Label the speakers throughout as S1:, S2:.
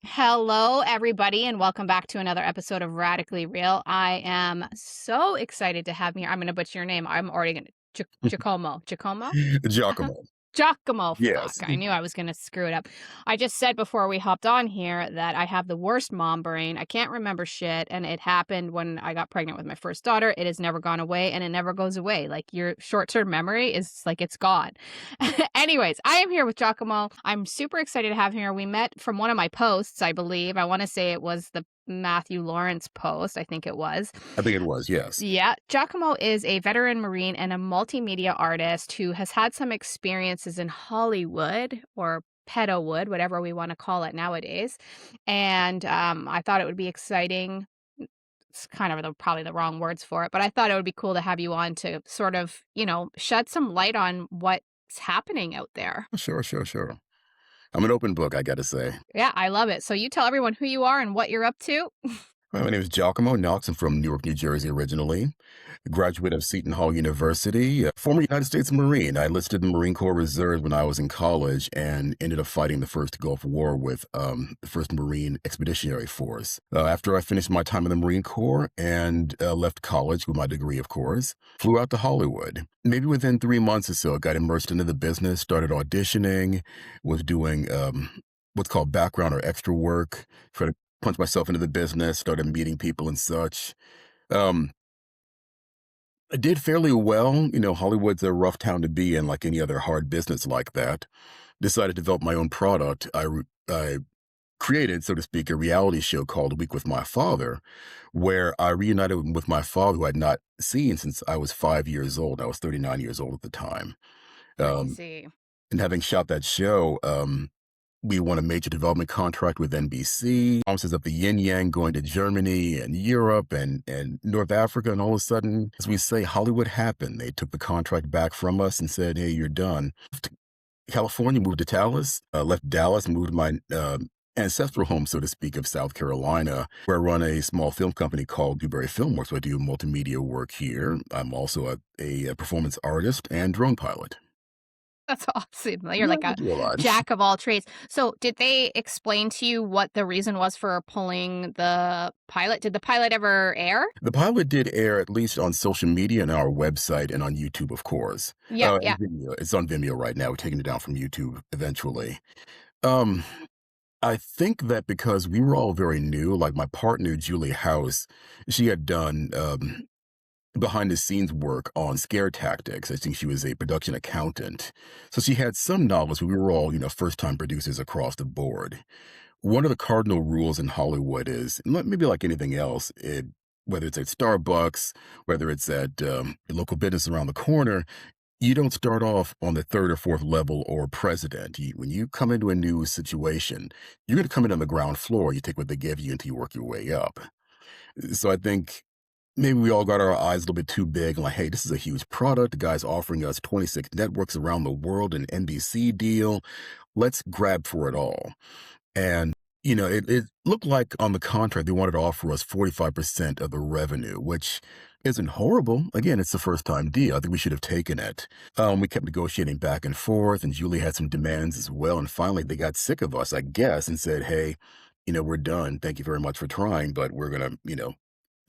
S1: Hello, everybody, and welcome back to another episode of Radically Real. I am so excited to have me here. I'm going to butcher your name. I'm already going to Giacomo.
S2: Giacomo.
S1: Giacomo. Fuck.
S2: Yes.
S1: I knew I was going to screw it up. I just said before we hopped on here that I have the worst mom brain. I can't remember shit. And it happened when I got pregnant with my first daughter. It has never gone away and it never goes away. Like your short term memory is like it's gone. Anyways, I am here with Giacomo. I'm super excited to have him here. We met from one of my posts, I believe. I want to say it was the Matthew Lawrence post. I think it was.
S2: I think it was, yes.
S1: Yeah, Giacomo is a veteran Marine and a multimedia artist who has had some experiences in Hollywood or pedowood, whatever we want to call it nowadays. And I thought it would be exciting. It's kind of probably the wrong words for it, but I thought it would be cool to have you on to sort of, shed some light on what's happening out there.
S2: Sure. I'm an open book, I gotta say.
S1: Yeah, I love it. So you tell everyone who you are and what you're up to.
S2: My name is Giacomo Knox. I'm from Newark, New Jersey originally. Graduate of Seton Hall University, former United States Marine. I enlisted in the Marine Corps Reserve when I was in college and ended up fighting the first Gulf War with the 1st Marine Expeditionary Force. After I finished my time in the Marine Corps and left college with my degree, of course, flew out to Hollywood. Maybe within 3 months or so, I got immersed into the business, started auditioning, was doing what's called background or extra work for punched myself into the business, started meeting people and such. Um, I did fairly well. Hollywood's a rough town to be in, like any other hard business like that. Decided to develop my own product. I created, so to speak, a reality show called A Week with My Father, where I reunited with my father, who I'd not seen since I was 5 years old. I was 39 years old at the time. Um,
S1: Crazy.
S2: and having shot that show, we won a major development contract with NBC. Promises of the yin yang going to Germany and Europe and North Africa. And all of a sudden, as we say, Hollywood happened. They took the contract back from us and said, hey, you're done. California, moved to Dallas, left Dallas, moved to my ancestral home, so to speak, of South Carolina, where I run a small film company called Dewberry Filmworks. So I do multimedia work here. I'm also a performance artist and drone pilot.
S1: That's awesome. You're
S2: Yeah,
S1: like
S2: I
S1: a
S2: do a lot.
S1: jack of all trades. So, did they explain to you what the reason was for pulling the pilot? Did the pilot ever air?
S2: The pilot did air at least on social media and our website and on YouTube, of course.
S1: Yeah,
S2: And
S1: yeah.
S2: Vimeo. It's on Vimeo right now. We're taking it down from YouTube eventually. Um, I think that because we were all very new, like my partner, Julie House, she had done behind the scenes work on scare tactics. I think she was a production accountant. So she had some knowledge. We were all, first time producers across the board. One of the cardinal rules in Hollywood is maybe like anything else, whether it's at Starbucks, whether it's at a local business around the corner, you don't start off on the third or fourth level or president. When you come into a new situation, you're going to come in on the ground floor. You take what they give you until you work your way up. So I think maybe we all got our eyes a little bit too big and like, hey, this is a huge product. The guy's offering us 26 networks around the world, an NBC deal. Let's grab for it all. And, it looked like on the contract, they wanted to offer us 45% of the revenue, which isn't horrible. Again, it's the first time deal. I think we should have taken it. We kept negotiating back and forth, and Julie had some demands as well. And finally, they got sick of us, I guess, and said, hey, we're done. Thank you very much for trying, but we're going to,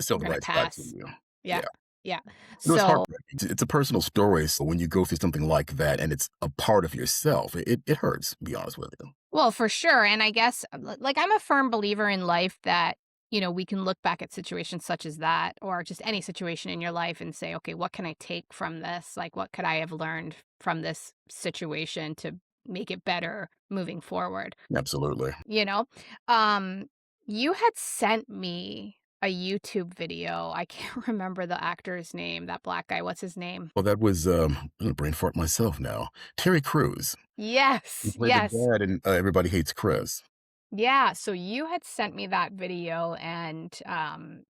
S2: sell
S1: We're
S2: the
S1: gonna
S2: rights back to
S1: pass.
S2: you.
S1: Yeah,
S2: Yeah.
S1: yeah.
S2: It was
S1: So,
S2: heartbreaking. It's a personal story. So when you go through something like that and it's a part of yourself, it hurts, to be honest with you.
S1: well, for sure, and I guess, like, I'm a firm believer in life that, we can look back at situations such as that or just any situation in your life and say, "Okay, what can I take from this? Like, what could I have learned from this situation to make it better moving forward?"
S2: Absolutely.
S1: You know? Um, you had sent me a YouTube video. I can't remember the actor's name, that black guy. What's his name?
S2: Well, that was, I'm gonna brain fart myself now. Terry Crews. He
S1: Yes,
S2: played the
S1: yes.
S2: dad in Everybody Hates Chris.
S1: Yeah, so you had sent me that video and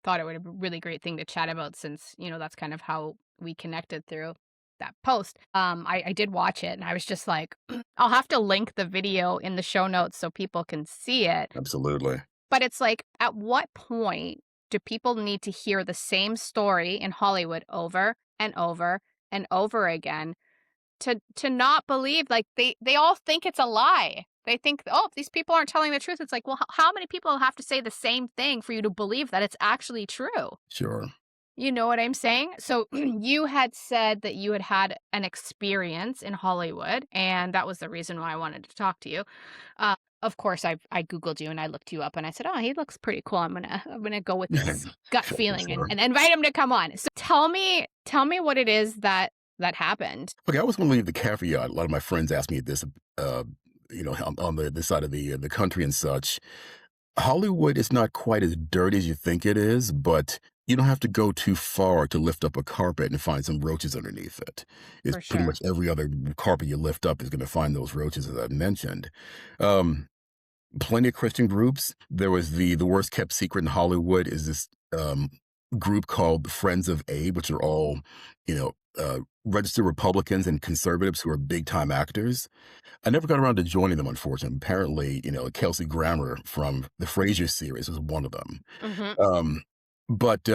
S1: thought it would be a really great thing to chat about since, that's kind of how we connected through that post. I did watch it and I was just like, I'll have to link the video in the show notes so people can see it.
S2: Absolutely.
S1: But it's like, at what point do people need to hear the same story in Hollywood over and over and over again to not believe, like, they all think it's a lie. They think, "Oh, these people aren't telling the truth." It's like, well, how many people have to say the same thing for you to believe that it's actually true?
S2: Sure.
S1: You know what I'm saying? So you had said that you had had an experience in Hollywood, and that was the reason why I wanted to talk to you. Of course, I googled you and I looked you up, and I said, "Oh, he looks pretty cool. I'm gonna go with this gut feeling and,
S2: Sure.
S1: invite him to come on." So tell me what it is that happened.
S2: Okay, I was going to leave the caveat. A lot of my friends ask me this, uh, on the this side of the country and such. Hollywood is not quite as dirty as you think it is, but you don't have to go too far to lift up a carpet and find some roaches underneath it. It's
S1: For
S2: pretty much
S1: sure.
S2: every other carpet you lift up is going to find those roaches, as I mentioned. Um, Plenty of Christian groups. There was the worst kept secret in Hollywood is this group called Friends of Abe, which are all, you know, registered Republicans and conservatives who are big time actors. I never got around to joining them, unfortunately. Apparently, Kelsey Grammer from the Frasier series was one of them.
S1: Mhm.
S2: Um, but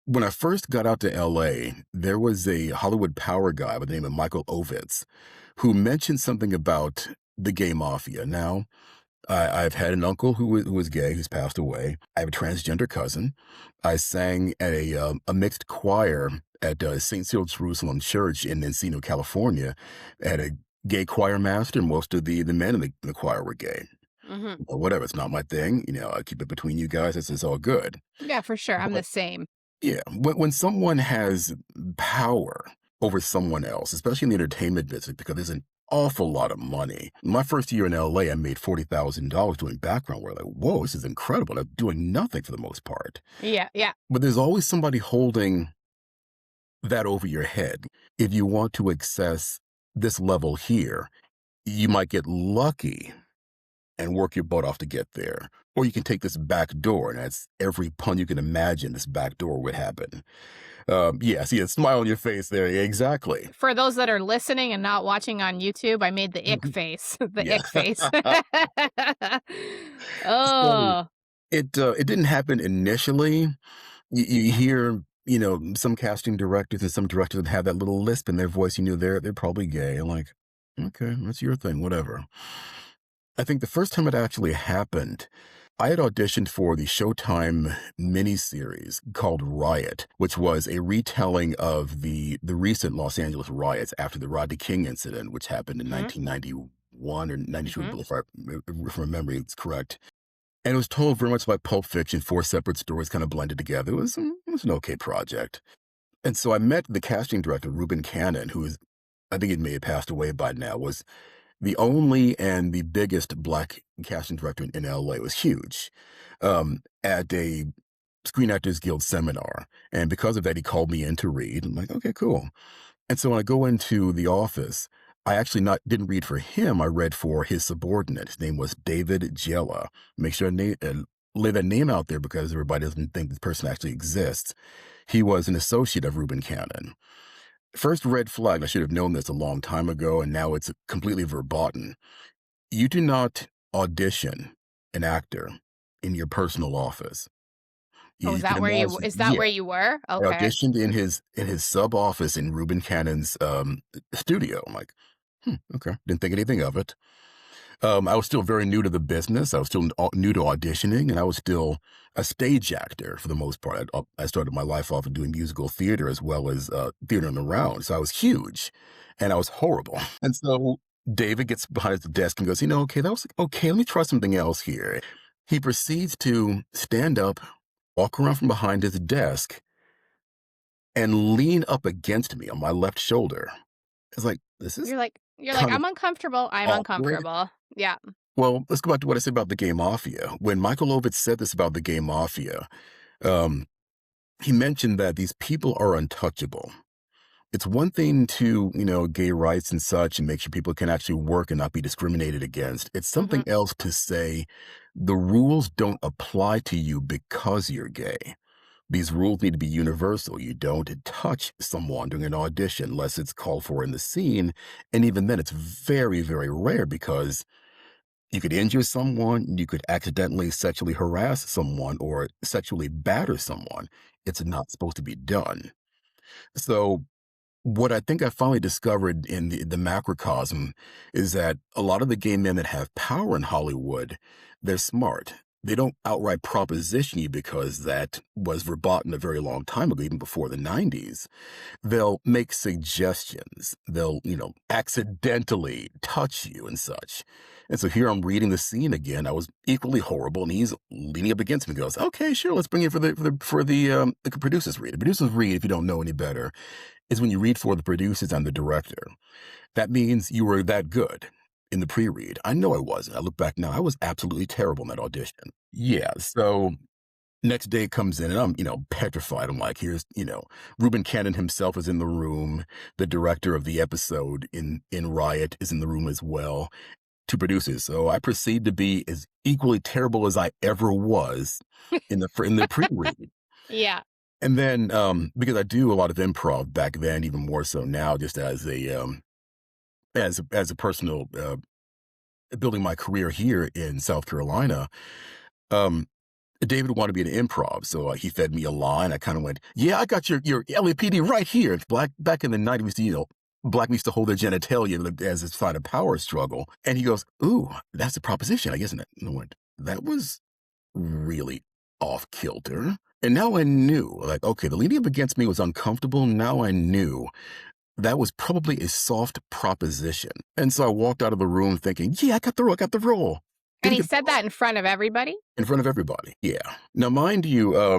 S2: when I first got out to LA, there was a Hollywood power guy by the name of Michael Ovitz who mentioned something about the gay mafia. Now, I've had an uncle who was gay, who's passed away. I have a transgender cousin. I sang at a mixed choir at St. Cyril Jerusalem Church in Encino, California. I had a gay choir master. Most of the men in the choir were gay.
S1: Mhm.
S2: Well, whatever, it's not my thing. I keep it between you guys. It's all good.
S1: Yeah, for sure. I'm the
S2: But
S1: same.
S2: yeah, when someone has power over someone else, especially in the entertainment business, because there's an awful lot of money. My first year in LA, I made $40,000 doing background work. Like, whoa, this is incredible. I'm doing nothing for the most part.
S1: Yeah, yeah.
S2: But there's always somebody holding that over your head. If you want to access this level here, you might get lucky and work your butt off to get there. Or you can take this back door, and that's every pun you can imagine this back door would happen. Yeah, see a smile on your face there. Yeah, exactly.
S1: For those that are listening and not watching on YouTube, I made the ick face, the
S2: Yeah.
S1: ick face.
S2: So
S1: Oh,
S2: it didn't happen initially. You hear, some casting directors and some directors that have that little lisp in their voice. They're probably gay. I'm like, okay, that's your thing, whatever. I think the first time it actually happened, I had auditioned for the Showtime miniseries called Riot, which was a retelling of the recent Los Angeles riots after the Rodney King incident, which happened in
S1: mhm,
S2: 1991 or 92,
S1: mhm.
S2: if my memory is correct. And it was told very much like Pulp Fiction, four separate stories kind of blended together. It was an okay project. And so I met the casting director, Ruben Cannon, who is, I think he may have passed away by now, was the only and the biggest black casting director in LA. Was huge, at a Screen Actors Guild seminar. And because of that, he called me in to read. I'm like, okay, cool. And so when I go into the office, I actually not didn't read for him. I read for his subordinate. His name was David Jella. Make sure I lay that name out there because everybody doesn't think this person actually exists. He was an associate of Ruben Cannon. First red flag, I should have known this a long time ago, and now it's completely verboten. You do not audition an actor in your personal office.
S1: Oh,
S2: You can imagine,
S1: is that
S2: yeah.
S1: where you were?
S2: I
S1: Okay.
S2: auditioned in his sub office in Ruben Cannon's studio. I'm like, okay, didn't think anything of it. I was still very new to the business. I was still new to auditioning, and I was still a stage actor for the most part. I started my life off doing musical theater as well as theater on the round. So I was huge, and I was horrible. And so David gets behind his desk and goes, okay, that was okay. Let me try something else here. He proceeds to stand up, walk around from behind his desk, and lean up against me on my left shoulder. It's like, this is
S1: You're like,
S2: kind of
S1: "I'm uncomfortable, I'm
S2: awkward.
S1: uncomfortable." Yeah.
S2: Well, let's go back to what I said about the gay mafia. When Michael Ovitz said this about the gay mafia, um, he mentioned that these people are untouchable. It's one thing to, gay rights and such and make sure people can actually work and not be discriminated against. It's something
S1: Mhm.
S2: else to say the rules don't apply to you because you're gay. These rules need to be universal. You don't touch someone during an audition unless it's called for in the scene. And even then, it's very, very rare because you could injure someone, you could accidentally sexually harass someone or sexually batter someone. It's not supposed to be done. So What I think I finally discovered in the macrocosm is that a lot of the gay men that have power in Hollywood, they're smart. They don't outright proposition you because that was verboten a very long time ago, even before the 90s. They'll make suggestions. They'll, accidentally touch you and such. And so here I'm reading the scene again. I was equally horrible, and he's leaning up against me. And goes, "Okay, sure, let's bring it for the producers read." The producers read, if you don't know any better, is when you read for the producers and the director. That means you were that good in the pre-read. I know I wasn't. I look back now, I was absolutely terrible in that audition. Yeah. So next day comes in and I'm, petrified. I'm like, here's, Reuben Cannon himself is in the room. The director of the episode in Riot is in the room as well. Two producers. So I proceed to be as equally terrible as I ever was in the pre-read.
S1: Yeah.
S2: And then, because I do a lot of improv back then, even more so now, just as a personal, building my career here in South Carolina, um, David wanted me to improv, so he fed me a line. I kind of went, "Yeah, I got your LAPD right here." It's black back in the '90s, black used to hold their genitalia as it's fight a power struggle. And he goes, "Ooh, that's a proposition, I guess." And I went, "That was really off kilter." And now I knew, like, okay, the leading up against me was uncomfortable. Now I knew that was probably a soft proposition. And so I walked out of the room thinking, yeah, I got the role.
S1: And
S2: Didn't
S1: he
S2: get the
S1: said
S2: role
S1: that in front of everybody?
S2: in front of everybody. Yeah. Now, mind you, I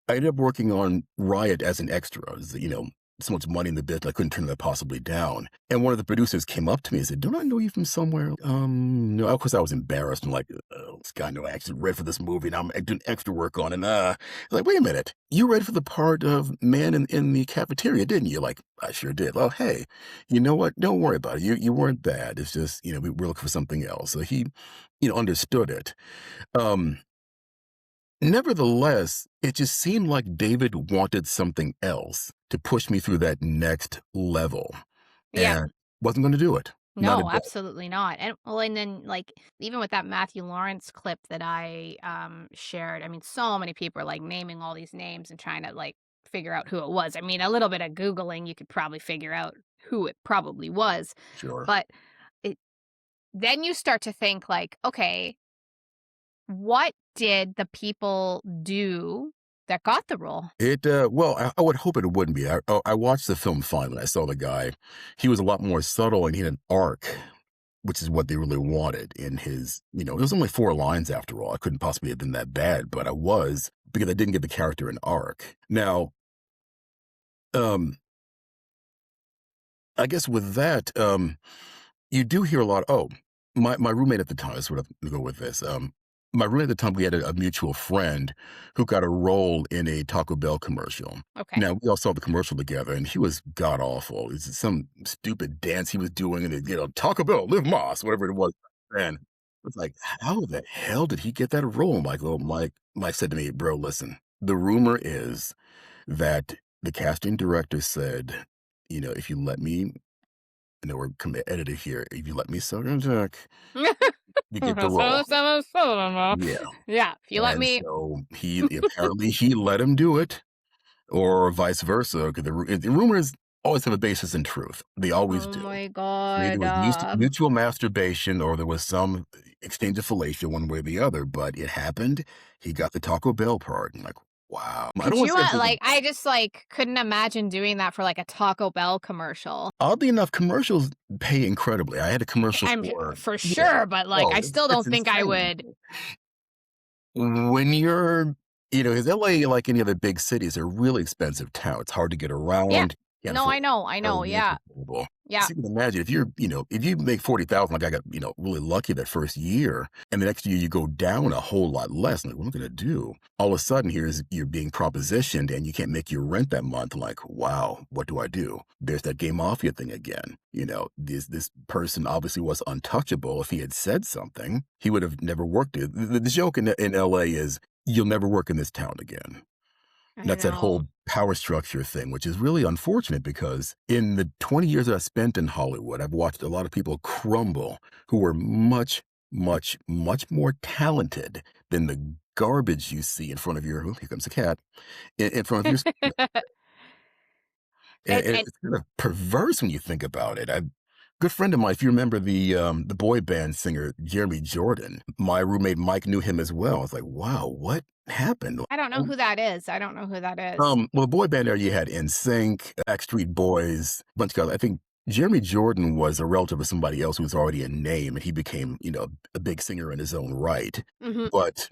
S2: ended up working on Riot as an extra. So much money in the business, I couldn't turn that possibly down. And one of the producers came up to me and said, "Don't I know you from somewhere?" No, of course I was embarrassed. I'm like, "Oh, this guy, no, I actually read for this movie and I'm doing extra work on it." Like, wait a minute, you read for the part of man in the cafeteria, didn't you? Like, I sure did. Well, hey, you know what? Don't worry about it. You weren't bad. It's just, we're looking for something else. So he, understood it. Um, Nevertheless, it just seemed like David wanted something else to push me through that next level,
S1: Yeah.
S2: and wasn't gonna do it. Not a
S1: No,
S2: bit.
S1: absolutely not. And well, and then like even with that Matthew Lawrence clip that I shared, I mean, so many people are like naming all these names and trying to like figure out who it was. I mean, a little bit of Googling, you could probably figure out who it probably was.
S2: Sure.
S1: But it then you start to think like, okay, what did the people do that got the role?
S2: Well, I would hope it wouldn't be. I watched the film finally. I saw the guy. He was a lot more subtle, and he had an arc, which is what they really wanted in his, it was only 4 lines after all. I couldn't possibly have been that bad, but I was, because I didn't give the character an arc. Now, um, I guess with that, you do hear a lot. Oh, my roommate at the time, that's what I'm gonna go with this. My roommate at the time, we had a mutual friend who got a role in a Taco Bell commercial.
S1: Okay.
S2: Now, we all saw the commercial together, and he was god awful. It's some stupid dance he was doing, and Taco Bell, live Moss, whatever it was. And it's like, how the hell did he get that role? Mike said to me, "Bro, listen. The rumor is that the casting director said, if you let me, we're edited here. If you let me suck your dick, you get the role." Yeah.
S1: Yeah, if you let
S2: And
S1: me.
S2: so he let him do it, or vice versa. Because the rumors always have a basis in truth. They always
S1: Oh
S2: do.
S1: my
S2: So either
S1: god.
S2: it was mutual masturbation or there was some exchange of fellatio one way or the other, but it happened. He got the Taco Bell part. I'm like, wow. I
S1: Could
S2: don't want
S1: you,
S2: to say it was
S1: like I just, like, couldn't imagine doing that for, like, a Taco Bell commercial.
S2: oddly enough, commercials pay incredibly. I had a commercial
S1: I'm
S2: for,
S1: for
S2: yeah.
S1: sure, but, like,
S2: Oh,
S1: I
S2: it's
S1: still
S2: it's
S1: don't think I
S2: insane.
S1: would.
S2: When you're, is LA like any other big cities? They're really expensive town. It's hard to get
S1: Yeah.
S2: around. Can't
S1: No,
S2: afford
S1: I
S2: car
S1: know,
S2: rent
S1: yeah.
S2: is horrible.
S1: Yeah.
S2: So you can imagine if if you make 40,000, like I got, really lucky that first year, and the next year you go down a whole lot less. Like, what am I gonna do? All of a sudden, you're being propositioned, and you can't make your rent that month. Like, wow, what do I do? There's that gay mafia thing again. This person obviously was untouchable. If he had said something, he would have never worked it. The joke in LA is you'll never work in this town again.
S1: I
S2: That's that whole
S1: know.
S2: power structure thing, which is really unfortunate because in the 20 years that I spent in Hollywood, I've watched a lot of people crumble who were much, much, much more talented than the garbage you see in front of your, oh, here comes a cat, in front of your screen. And
S1: And
S2: it's kind of perverse when you think about it. Good friend of mine, if you remember the boy band singer Jeremy Jordan, my roommate Mike knew him as well. It's like, wow, what happened?
S1: I don't know who that is. I don't know who that is.
S2: Well, the boy band there you had NSYNC, Backstreet Boys, a bunch of guys. I think Jeremy Jordan was a relative of somebody else who was already a name, and he became, a big singer in his own right.
S1: Mhm.
S2: But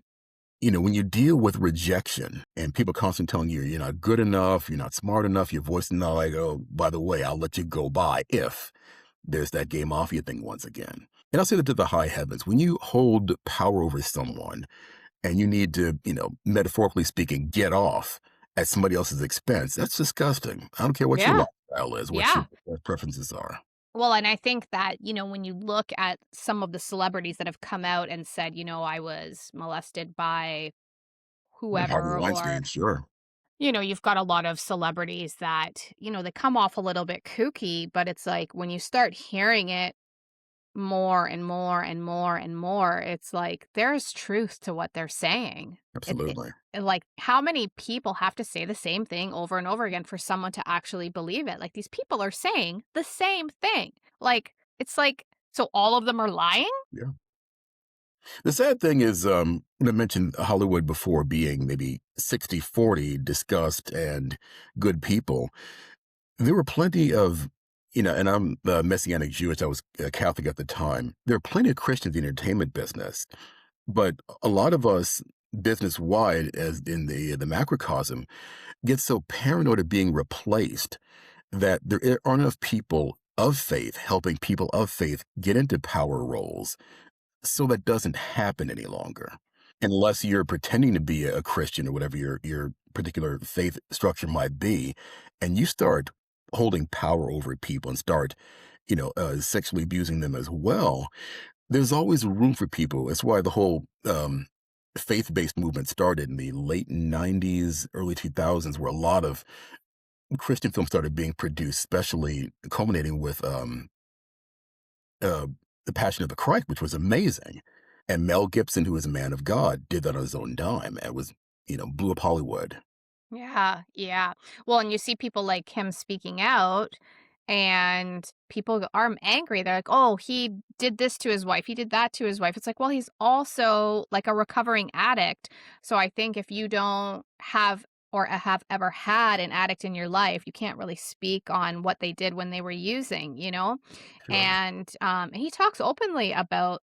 S2: when you deal with rejection and people constantly telling you you're not good enough, you're not smart enough, your voice is not like, oh, by the way, I'll let you go by if there's that game mafia thing once again. And I'll say that to the high heavens. When you hold power over someone and you need to, metaphorically speaking, get off at somebody else's expense, that's disgusting. I don't care what your
S1: Yeah.
S2: lifestyle is, what your
S1: Yeah.
S2: preferences are.
S1: Well, and I think that, when you look at some of the celebrities that have come out and said, I was molested by
S2: Right, Harvey
S1: whoever, or,
S2: Weinstein, sure.
S1: you've got a lot of celebrities that, they come off a little bit kooky, but it's like when you start hearing it more and more and more and more, it's like there's truth to what they're saying.
S2: Absolutely.
S1: Like, how many people have to say the same thing over and over again for someone to actually believe it? Like, these people are saying the same thing. Like, it's like, so all of them are lying?
S2: Yeah. The sad thing is, I mentioned Hollywood before being maybe 60-40 disgust and good people. There were plenty of, and I'm Messianic Jewish, I was Catholic at the time. There are plenty of Christians in the entertainment business, but a lot of us business wide, as in the macrocosm, get so paranoid of being replaced that there aren't enough people of faith helping people of faith get into power roles so that doesn't happen any longer. Unless you're pretending to be a Christian or whatever your particular faith structure might be, and you start holding power over people and start, sexually abusing them as well, there's always room for people. That's why the whole faith-based movement started in the late 90s, early 2000s, where a lot of Christian films started being produced, especially culminating with uh, The Passion of the Christ, which was amazing. And Mel Gibson, who is a man of God, did that on his own dime and was, blew up Hollywood.
S1: Yeah, yeah. Well, and you see people like him speaking out, and people are angry. They're like, "Oh, he did this to his wife. He did that to his wife." It's like, well, he's also like a recovering addict. So I think if you don't have or have ever had an addict in your life, you can't really speak on what they did when they were using.
S2: Sure.
S1: And he talks openly about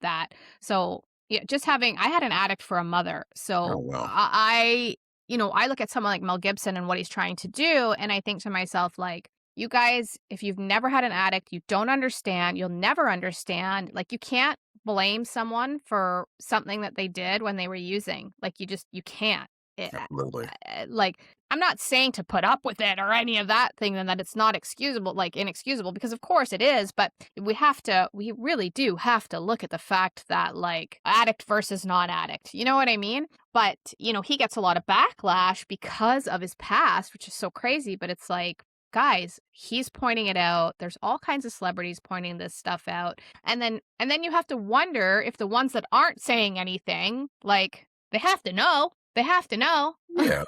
S1: that. So yeah, just having I had an addict for a mother.
S2: Oh,
S1: So
S2: well.
S1: I look at someone like Mel Gibson and what he's trying to do, and I think to myself, like, you guys, if you've never had an addict, you don't understand, you'll never understand. Like, you can't blame someone for something that they did when they were using. Like, you can't.
S2: Absolutely.
S1: Like, I'm not saying to put up with it or any of that thing, and that it's not excusable, like inexcusable, because of course it is. But we really do have to look at the fact that, like, addict versus non addict. You know what I mean? But, he gets a lot of backlash because of his past, which is so crazy. But it's like, guys, he's pointing it out. There's all kinds of celebrities pointing this stuff out. And then you have to wonder if the ones that aren't saying anything, like, they have to know. They have to know.
S2: Yeah.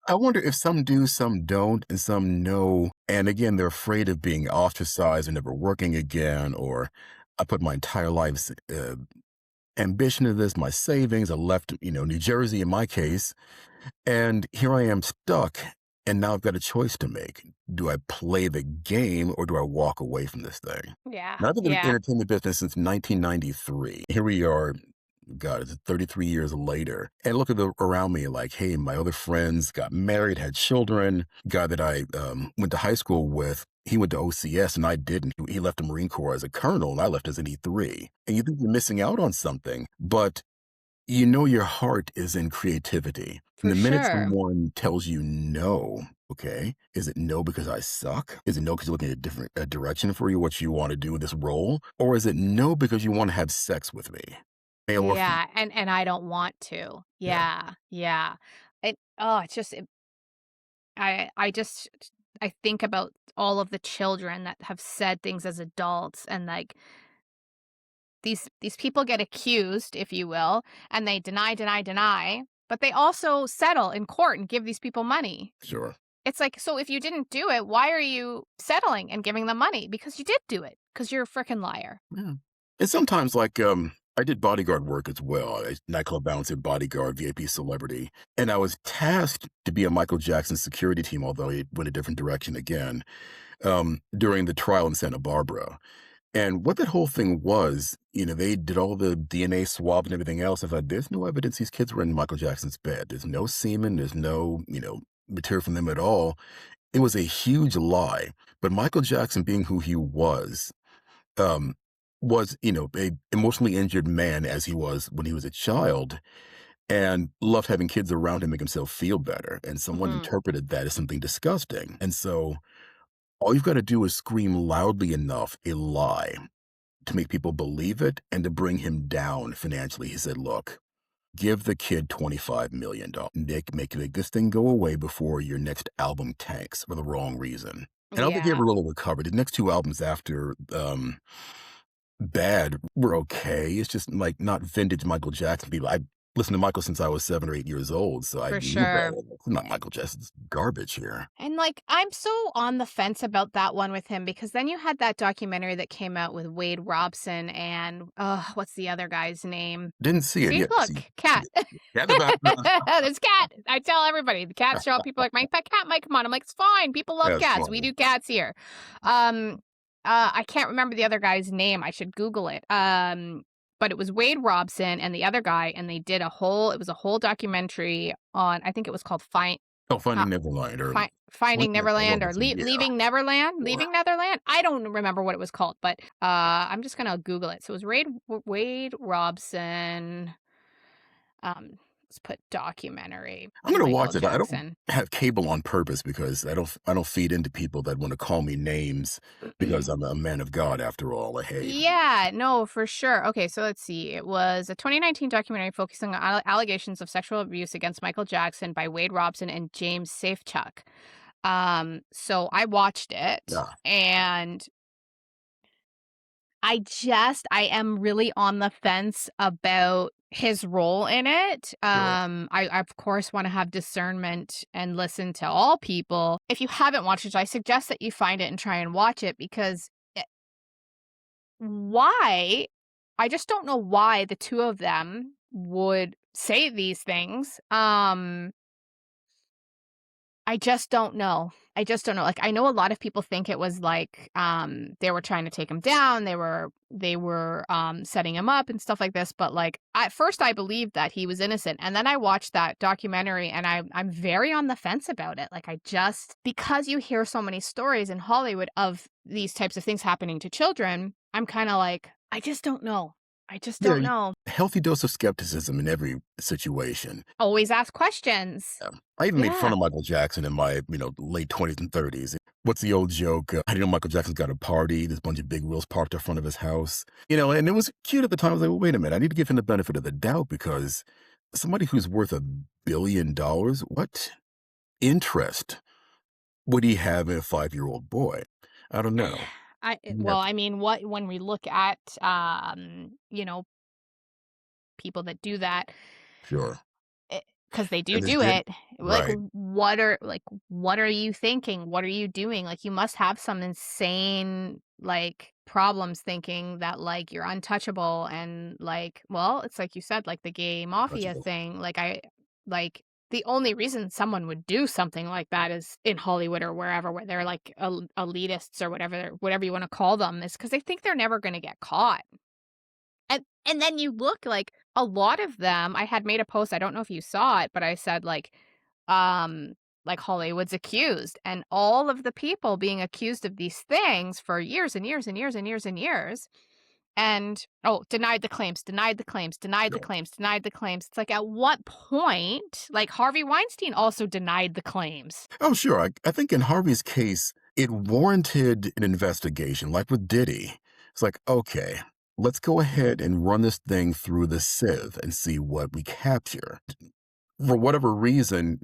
S2: I wonder if some do, some don't, and some know. And again, they're afraid of being ostracized and never working again, or I put my entire life's ambition into this, my savings. I left, New Jersey in my case, and here I am stuck. And now I've got a choice to make. Do I play the game or do I walk away from this thing?
S1: Yeah,
S2: Now, I've been in the
S1: yeah.
S2: entertainment business since 1993. Here we are, God, it's 33 years later. And look around me like, hey, my other friends got married, had children. Guy that I went to high school with, he went to OCS and I didn't. He left the Marine Corps as a colonel and I left as an E3. And you think you're missing out on something, but your heart is in creativity. And
S1: For
S2: the minute
S1: sure.
S2: someone tells you no, okay, is it no because I suck? Is it no because you're looking at a different direction for you, what you want to do with this role? Or is it no because you want to have sex with me? Male or female?
S1: Yeah, and I don't want to.
S2: Yeah,
S1: Yeah, yeah. It's just I think about all of the children that have said things as adults, and, like, these people get accused, if you will, and they deny, deny, deny, but they also settle in court and give these people money.
S2: sure.
S1: It's like, so if you didn't do it, why are you settling and giving them money? Because you did do it, because 'cause you're a fricking liar.
S2: Yeah. And sometimes, like, I did bodyguard work as well. I nightclub bouncer, bodyguard, VIP celebrity, and I was tasked to be a Michael Jackson security team, although it went a different direction again, during the trial in Santa Barbara. And what that whole thing was, they did all the DNA swab and everything else. I thought, there's no evidence these kids were in Michael Jackson's bed. There's no semen. There's no, material from them at all. It was a huge lie. But Michael Jackson, being who he um, was, a emotionally injured man as he was when he was a child, and loved having kids around him make himself feel better. And someone
S1: Mhm.
S2: interpreted that as something disgusting. And so all you've got to do is scream loudly enough a lie to make people believe it and to bring him down financially. He said, look, give the kid $25 million. Nick, make this thing go away before your next album tanks for the wrong reason. And I don't think he
S1: Yeah,
S2: ever really recovered. The next two albums after Bad were okay. It's just like not vintage Michael Jackson. People, I listened to Michael since I was 7 or 8 years old, so I
S1: for
S2: knew
S1: sure.
S2: better. It's not Michael Jackson's garbage here.
S1: And, like, I'm so on the fence about that one with him because then you had that documentary that came out with Wade Robson and, what's the other guy's name?
S2: Didn't see it
S1: See,
S2: yet.
S1: look,
S2: See
S1: cat.
S2: it. Yeah, the back.
S1: There's cat. I tell everybody, the cats show up, people are like, "My pet cat might come on." I'm like, "It's fine, people love
S2: That's
S1: cats. We
S2: funny.
S1: do cats here." Um, I can't remember the other guy's name, I should Google it. But it was Wade Robson and the other guy, and they did it was a whole documentary on I think it was called
S2: Oh,
S1: uh,
S2: Finding Neverland or
S1: Finding Neverland or
S2: Robinson. Yeah,
S1: Leaving Neverland?
S2: sure.
S1: Leaving Netherland? I don't remember what it was called, but, I'm just gonna Google it. So it was Wade Robson, let's put documentary,
S2: I'm gonna
S1: Michael
S2: watch it. I don't
S1: Jackson.
S2: have cable on purpose because I don't feed into people that want to call me names because I'm a man of God after all. Like, hey,
S1: Yeah, no, for sure. Okay, so let's see. It was a 2019 documentary focusing on allegations of sexual abuse against Michael Jackson by Wade Robson and James Safechuck. So I watched it
S2: nah,
S1: and I am really on the fence about his role in it.
S2: sure.
S1: I of course wanna have discernment and listen to all people. If you haven't watched it, I suggest that you find it and try and watch it because why? I just don't know why the 2 of them would say these things. I just don't know. I just don't know. Like, I know a lot of people think it was like, they were trying to take him down, they were setting him up and stuff like this, but, like, at first I believed that he was innocent, and then I watched that documentary, and I'm very on the fence about it. Like, I just because you hear so many stories in Hollywood of these types of things happening to children, I'm kinda like, I just don't know. I just
S2: Yeah,
S1: don't know.
S2: healthy dose of skepticism in every situation.
S1: Always ask questions.
S2: I even made fun
S1: Yeah.
S2: of Michael Jackson in my late 20s and 30s. What's the old joke? I didn't know Michael Jackson's got a party. There's a bunch of big wheels parked in front of his house. And it was cute at the time. I was like, well, wait a minute. I need to give him the benefit of the doubt because somebody who's worth $1 billion, what interest would he have in a 5-year-old boy? I don't know. Yeah,
S1: Well, I mean, what when we look at, people that do that,
S2: sure.
S1: because they
S2: And this
S1: do
S2: did
S1: it, like,
S2: right.
S1: what are you thinking? What are you doing? Like, you must have some insane, like, problems thinking that, like, you're untouchable and, like well, it's like you said, like, the gay mafia
S2: Untouchable.
S1: thing, like, the only reason someone would do something like that is in Hollywood or wherever, where they're, like, elitists or whatever you wanna call them, is because they think they're never gonna get caught. And then you look, like, a lot of them I had made a post, I don't know if you saw it, but I said, like, Hollywood's accused, and all of the people being accused of these things for years and years and years and years and years, and denied the claims, denied the claims, denied the
S2: Sure.
S1: claims, denied the claims. It's like, at what point like, Harvey Weinstein also denied the claims.
S2: Oh, sure. I think in Harvey's case, it warranted an investigation, like with Diddy. It's like, okay, let's go ahead and run this thing through the sieve and see what we capture. For whatever reason,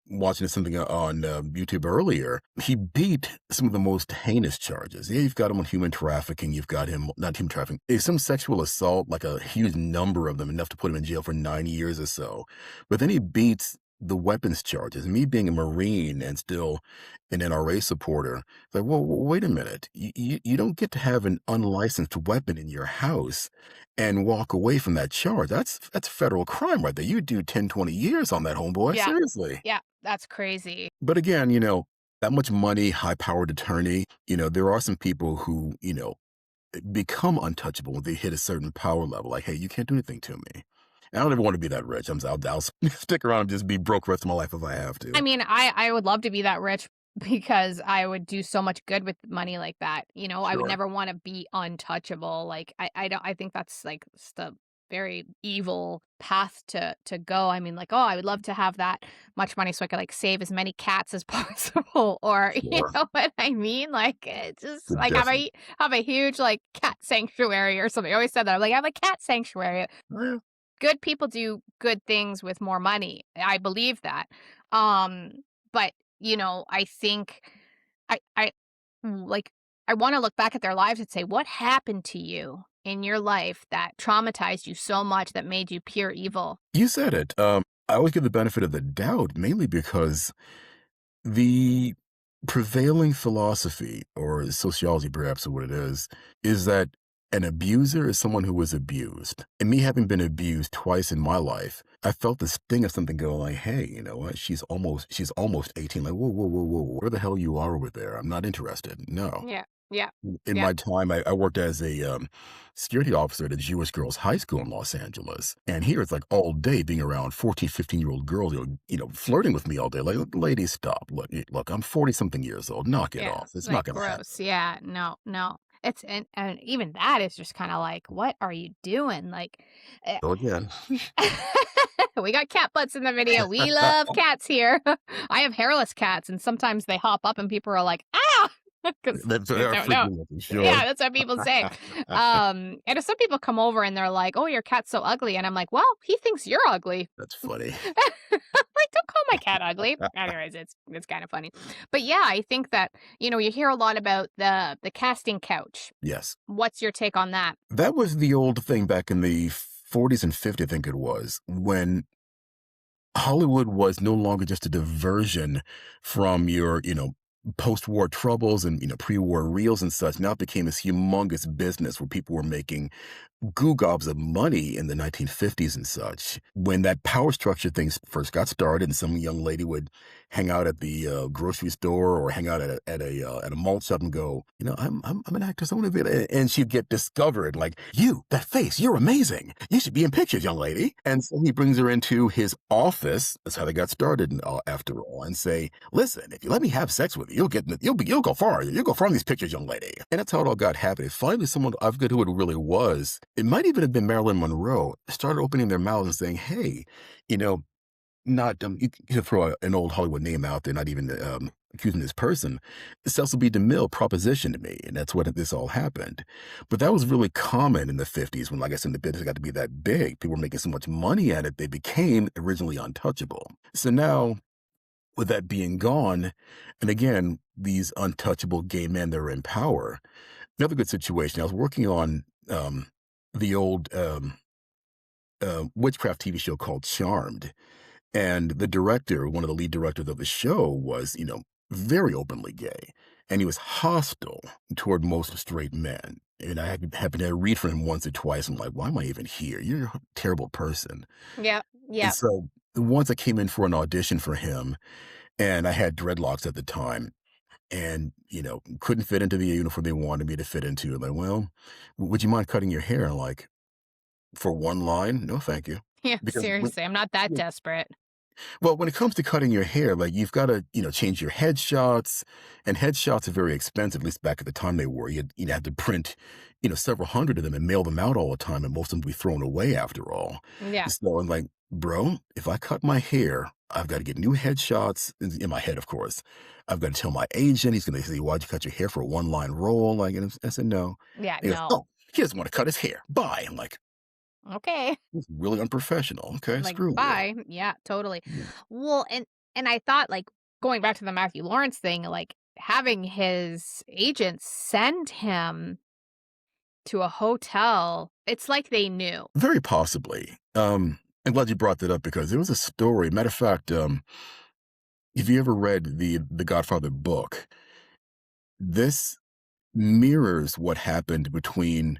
S2: watching something on YouTube earlier, he beat some of the most heinous charges. Yeah, you've got him on human trafficking. You've got him, not human trafficking, some sexual assault, like a huge number of them, enough to put him in jail for 9 years or so. But then he beats the weapons charges. Me being a Marine and still an NRA supporter, like, well, wait a minute. You don't get to have an unlicensed weapon in your house and walk away from that charge. That's federal crime right there. You do 10, 20 years on that, homeboy.
S1: Yeah.
S2: Seriously.
S1: Yeah, that's crazy.
S2: But again, that much money, high powered attorney, there are some people who, become untouchable when they hit a certain power level. Like, hey, you can't do anything to me. I don't ever want to be that rich. I'll stick around and just be broke the rest of my life if I have
S1: I
S2: to.
S1: mean, I would love to be that rich because I would do so much good with money like that. I would
S2: Sure.
S1: never want to be untouchable. Like I don't I think that's like just a very evil path to go. I mean, like, oh, I would love to have that much money so I could like save as many cats as possible, or you
S2: Sure.
S1: know what I mean? Like it's just
S2: Could
S1: like
S2: definitely.
S1: have a huge like cat sanctuary or something. I always said that. I'm like, I have a cat sanctuary.
S2: Yeah.
S1: Good people do good things with more money. I believe that. Um, but, I think I like, I wanna look back at their lives and say, "What happened to you in your life that traumatized you so much that made you pure evil?"
S2: You said it. I always give the benefit of the doubt, mainly because the prevailing philosophy, or sociology perhaps, or what it is that an abuser is someone who was abused. And me having been abused twice in my life, I felt the sting of something going like, hey, you know what? She's almost 18. Like, whoa, whoa, whoa, whoa, where the hell you are over there? I'm not interested. No.
S1: Yeah. Yeah.
S2: In
S1: Yeah.
S2: my time, I worked as a security officer at a Jewish girls' high school in Los Angeles. And here it's like all day being around 14, 15-year-old girls, flirting with me all day. Like, ladies, stop. Look, I'm 40 something years old. Knock it
S1: Yeah.
S2: off. It's not
S1: Like,
S2: going to happen.
S1: gross. Yeah. No, no. It's and even that is just kinda like, "What are you doing?" Like, eh
S2: So again,
S1: we got cat butts in the video. We love cats here. I have hairless cats, and sometimes they hop up, and people are like, "Ah!" because
S2: that's
S1: they
S2: that
S1: don't
S2: freaked
S1: know.
S2: me out for
S1: Yeah,
S2: sure.
S1: that's what people say. And if some people come over and they're like, "Oh, your cat's so ugly," and I'm like, "Well, he thinks you're ugly."
S2: That's funny.
S1: Like, don't call my cat ugly. Anyways, it's kind of funny. But yeah, I think that, you hear a lot about the casting couch.
S2: Yes.
S1: What's your take on that?
S2: That was the old thing back in the 40s and 50s, I think it was, when Hollywood was no longer just a diversion from your, post-war troubles and, pre-war reels and such. Now it became this humongous business where people were making goo gobs of money in the 1950s and such. When that power structure thing first got started, and some young lady would hang out at the grocery store or hang out at a malt shop and go, I'm an actress, I want to be, and she'd get discovered. Like, you, that face, you're amazing. You should be in pictures, young lady. And so he brings her into his office. That's how they got started, after all, and say, listen, if you let me have sex with you, you'll go far. You'll go far in these pictures, young lady. And that's how it all got happening. Finally, someone, I forget who it really was. It might even have been Marilyn Monroe, started opening their mouths and saying, hey, you know, not, you can throw an old Hollywood name out there, not even accusing this person. Cecil B. DeMille propositioned me, and that's when this all happened. But that was really common in the 50s when, like I said, the business got to be that big. People were making so much money at it, they became originally untouchable. So now, with that being gone, and again, these untouchable gay men that are in power, another good situation. I was working on the old witchcraft TV show called Charmed. And the director, one of the lead directors of the show, was, very openly gay. And he was hostile toward most straight men. And I happened to read from him once or twice. I'm like, why am I even here? You're a terrible person.
S1: Yeah.
S2: And
S1: Yeah.
S2: so once I came in for an audition for him, and I had dreadlocks at the time, and couldn't fit into the uniform they wanted me to fit into. Like, well, would you mind cutting your hair? Like, for one line, no, thank you.
S1: Yeah,
S2: Because
S1: seriously, I'm not that desperate.
S2: well, when it comes to cutting your hair, like, you've got to, change your headshots, and headshots are very expensive. At least back at the time they were. You'd have to print, several hundred of them and mail them out all the time, and most of them would be thrown away after all.
S1: Yeah.
S2: So I'm like, bro, if I cut my hair, I've got to get new headshots in my head, of course. I've got to tell my agent. He's going to say, why'd you cut your hair for a one-line role? Like, and I said, no.
S1: Yeah,
S2: He goes,
S1: no.
S2: oh, he doesn't want to cut his hair. Bye. I'm like,
S1: Okay.
S2: it's really unprofessional. Okay,
S1: Like,
S2: screw you.
S1: bye. Yeah, totally.
S2: Yeah.
S1: Well, and I thought, like, going back to the Matthew Lawrence thing, like, having his agent send him to a hotel, it's like they knew.
S2: Very possibly. I'm glad you brought that up because there was a story. Matter of fact, if you ever read the Godfather book, this mirrors what happened between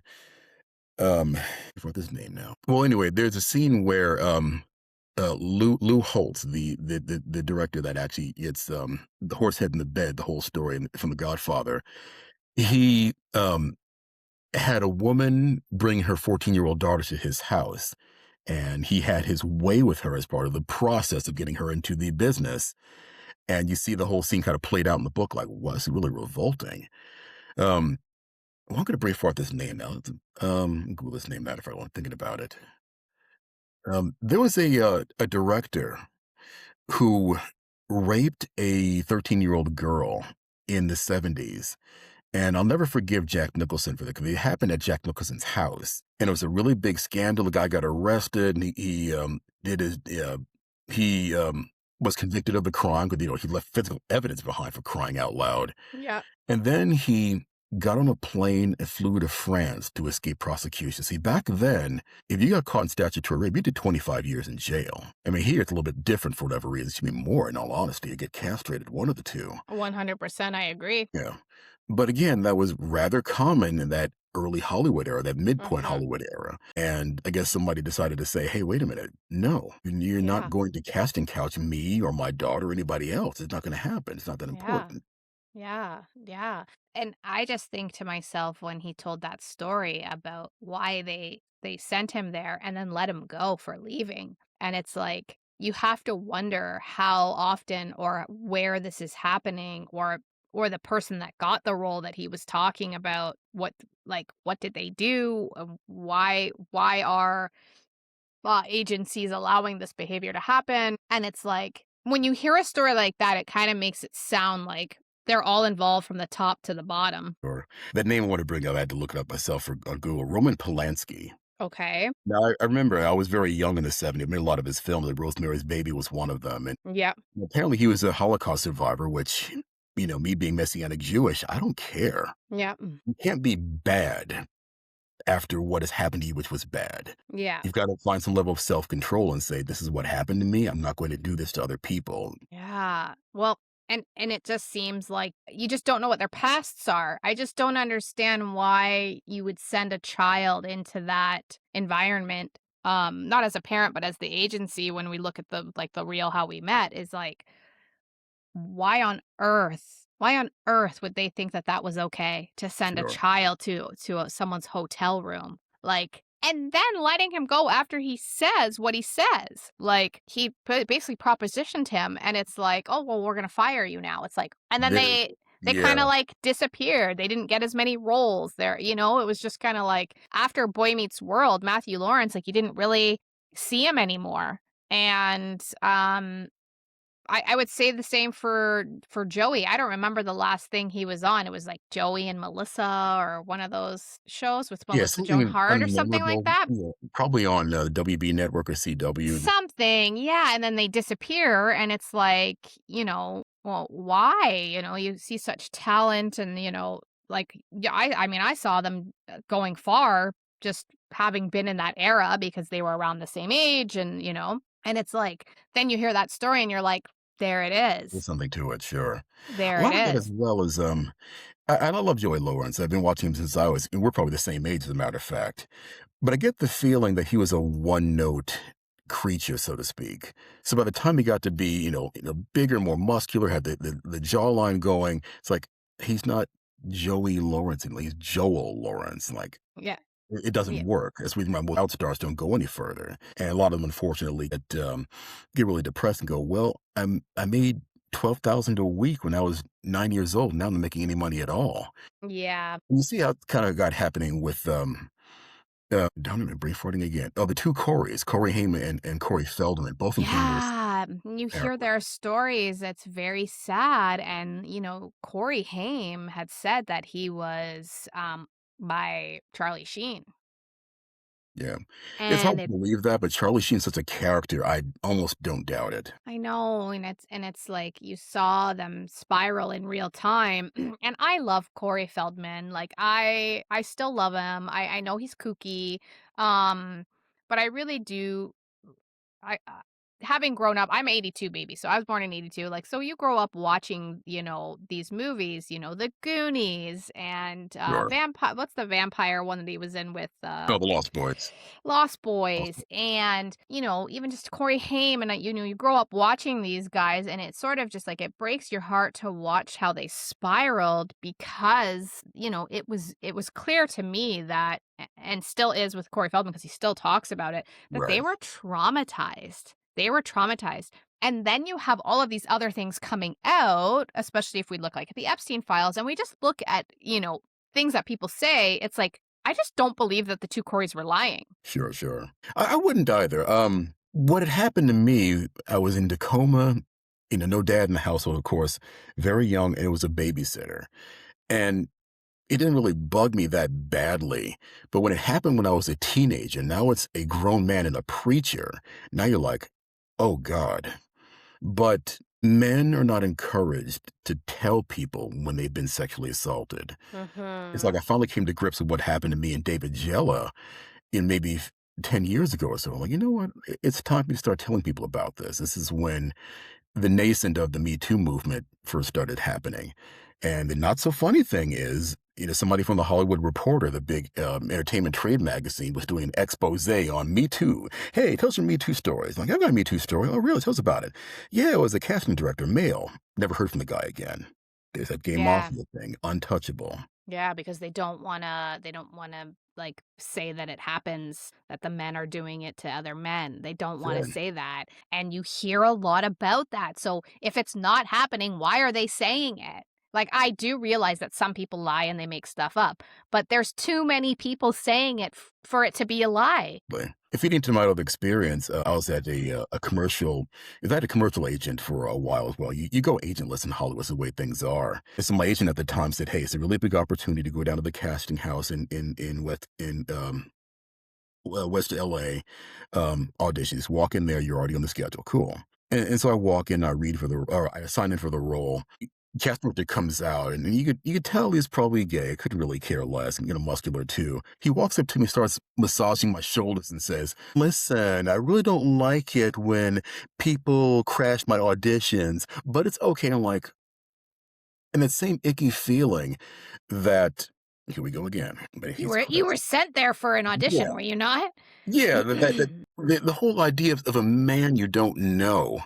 S2: what's his name now? Well, anyway, there's a scene where Lou Holtz, the director that actually it's the horse head in the bed, the whole story from The Godfather. He had a woman bring her 14-year-old daughter to his house, and he had his way with her as part of the process of getting her into the business. And you see the whole scene kind of played out in the book, like, wow, it's really revolting. Um, well, I'm going to bring forth this name now. Google this name now if I want thinking about it. There was a director who raped a 13-year-old girl in the 70s. And I'll never forgive Jack Nicholson for that because it happened at Jack Nicholson's house. And it was a really big scandal. The guy got arrested and he did his, he was convicted of the crime because, he left physical evidence behind for crying out loud.
S1: Yeah.
S2: And then he got on a plane and flew to France to escape prosecution. See, back then, if you got caught in statutory rape, you did 25 years in jail. I mean, here it's a little bit different for whatever reason. It should be more, in all honesty. You get castrated, one of the two.
S1: 100%, I agree.
S2: Yeah. But again, that was rather common in that early Hollywood era, that midpoint
S1: Mhm.
S2: Hollywood era. And I guess somebody decided to say, hey, wait a minute. No, you're not
S1: Yeah.
S2: going to casting couch me or my daughter or anybody else. It's not going to happen. It's not that
S1: Yeah.
S2: important.
S1: Yeah, yeah. And I just think to myself when he told that story about why they sent him there and then let him go for leaving. And it's like you have to wonder how often or where this is happening or the person that got the role that he was talking about what did they do? Why are agencies allowing this behavior to happen. And it's like, when you hear a story like that, it kind of makes it sound like they're all involved from the top to the bottom.
S2: Or that name I want to bring up, I had to look it up myself on Google. Roman Polanski.
S1: Okay.
S2: Now, I remember I was very young in the 70s. I made a lot of his films, and Rosemary's Baby was one of them. And
S1: Yep.
S2: apparently he was a Holocaust survivor, which, me being Messianic Jewish, I don't care.
S1: Yep.
S2: You can't be bad after what has happened to you, which was bad.
S1: Yeah.
S2: You've got to find some level of self control and say, this is what happened to me. I'm not going to do this to other people.
S1: Yeah. Well, and it just seems like you just don't know what their pasts are. I just don't understand why you would send a child into that environment. Not as a parent, but as the agency when we look at the real how we met is like why on earth would they think that that was okay to send a
S2: Sure.
S1: child to someone's hotel room? Like, and then letting him go after he says what he says. Like, he basically propositioned him, and it's like, "Oh, well, we're gonna fire you now." It's like and then
S2: There,
S1: they
S2: yeah,
S1: kinda, like, disappeared. They didn't get as many roles there, it was just kinda like after Boy Meets World, Matthew Lawrence, like, you didn't really see him anymore, and, I would say the same for Joey. I don't remember the last thing he was on. It was like Joey and Melissa or one of those shows with
S2: yeah,
S1: Melissa Joan
S2: something
S1: Hart or something like
S2: unmemorable.
S1: that.
S2: Yeah, probably on WB Network or CW.
S1: Something, yeah, and then they disappear, and it's like, well, why? You see such talent and, like, yeah, I mean, I saw them, going far just having been in that era because they were around the same age and it's like, then you hear that story and you're like, "There it
S2: There's
S1: is.
S2: something to it, sure. A
S1: There it
S2: lot of that as
S1: is."
S2: well as I love Joey Lawrence. I've been watching him since I was, and we're probably the same age, as a matter of fact. But I get the feeling that he was a one note creature, so to speak. So by the time he got to be, bigger, more muscular, had the jawline going, it's like he's not Joey Lawrence anymore. He's Joel Lawrence. Like
S1: Yeah,
S2: it doesn't
S1: yeah,
S2: work. That's the reason why most outstars don't go any further. And a lot of them, unfortunately, get really depressed and go, well, I made 12,000 a week when I was 9 years old. Now I'm not making any money at all.
S1: yeah,
S2: And you see how it kind of got happening with don't even brain farting again. Oh, the two Corys, Corey Haim and Corey Feldman, both of them came into this
S1: yeah, you
S2: era.
S1: hear their stories, it's very sad, and, Corey Haim had said that he was, by Charlie Sheen,
S2: Yeah. It's hard
S1: and
S2: to believe that, but Charlie Sheen's such a character, I almost don't doubt it.
S1: I know, and it's like you saw them spiral in real time, and I love Corey Feldman, like, I still love him, I know he's kooky, um, but I really do having grown up, I'm 82 baby, so I was born in 82. Like, so you grow up watching, these movies, The Goonies and
S2: Sure.
S1: vampire. What's the vampire one that he was in with?
S2: Oh, the Lost Boys.
S1: Lost
S2: Lost
S1: Boys
S2: Boys.
S1: and, even just Corey Haim and, you grow up watching these guys and it's sort of just like it breaks your heart to watch how they spiraled because, it was clear to me that and still is with Corey Feldman because he still talks about it, that they
S2: Right.
S1: were traumatized. They were traumatized. And then you have all of these other things coming out, especially if we look like at the Epstein files and we just look at, things that people say, it's like I just don't believe that the 2 Coreys were lying.
S2: Sure, sure. I wouldn't either. What had happened to me, I was in Tacoma, no dad in the household, of course, very young, and it was a babysitter. And it didn't really bug me that badly. But when it happened when I was a teenager, now it's a grown man and a preacher. Now you're like, oh God. But men are not encouraged to tell people when they've been sexually assaulted. It's like
S1: Mhm.
S2: I finally came to grips with what happened to me and David Jella in maybe 10 years ago or so. I'm like, you know what? It's time to start telling people about this. This is when the nascent of the Me Too movement first started happening. And the not so funny thing is, somebody from the Hollywood Reporter, the big entertainment trade magazine, was doing an expose on Me Too. Hey, tell us your Me Too stories. Like, I've got a Me Too story. Oh, really? Tell us about it. Yeah, it was a casting director, male. Never heard from the guy again. There's that gay
S1: Yeah.
S2: mafia thing, untouchable.
S1: Yeah, because they don't wanna, like, say that it happens, that the men are doing it to other men. They don't wanna
S2: Sure.
S1: say that, and you hear a lot about that, so if it's not happening, why are they saying it? Like, I do realize that some people lie and they make stuff up, but there's too many people saying it for it to be a lie.
S2: But feeding into my own experience, I was at a commercial. I had a commercial agent for a while as well. You go agentless in Hollywood, it's the way things are. And so my agent at the time said, "Hey, it's a really big opportunity to go down to the casting house in West LA, auditions. Walk in there, you're already on the schedule. Cool." And so I walk in, I sign in for the role. Casper comes out, and you could tell he's probably gay. I couldn't really care less, and muscular too. He walks up to me, starts massaging my shoulders, and says, "Listen, I really don't like it when people crash my auditions, but it's okay." I'm like, and that same icky feeling that here we go again. But
S1: You
S2: he's
S1: were you
S2: crazy.
S1: were sent there for an
S2: Yeah,
S1: audition, were you not?
S2: yeah. The whole idea of a man you don't know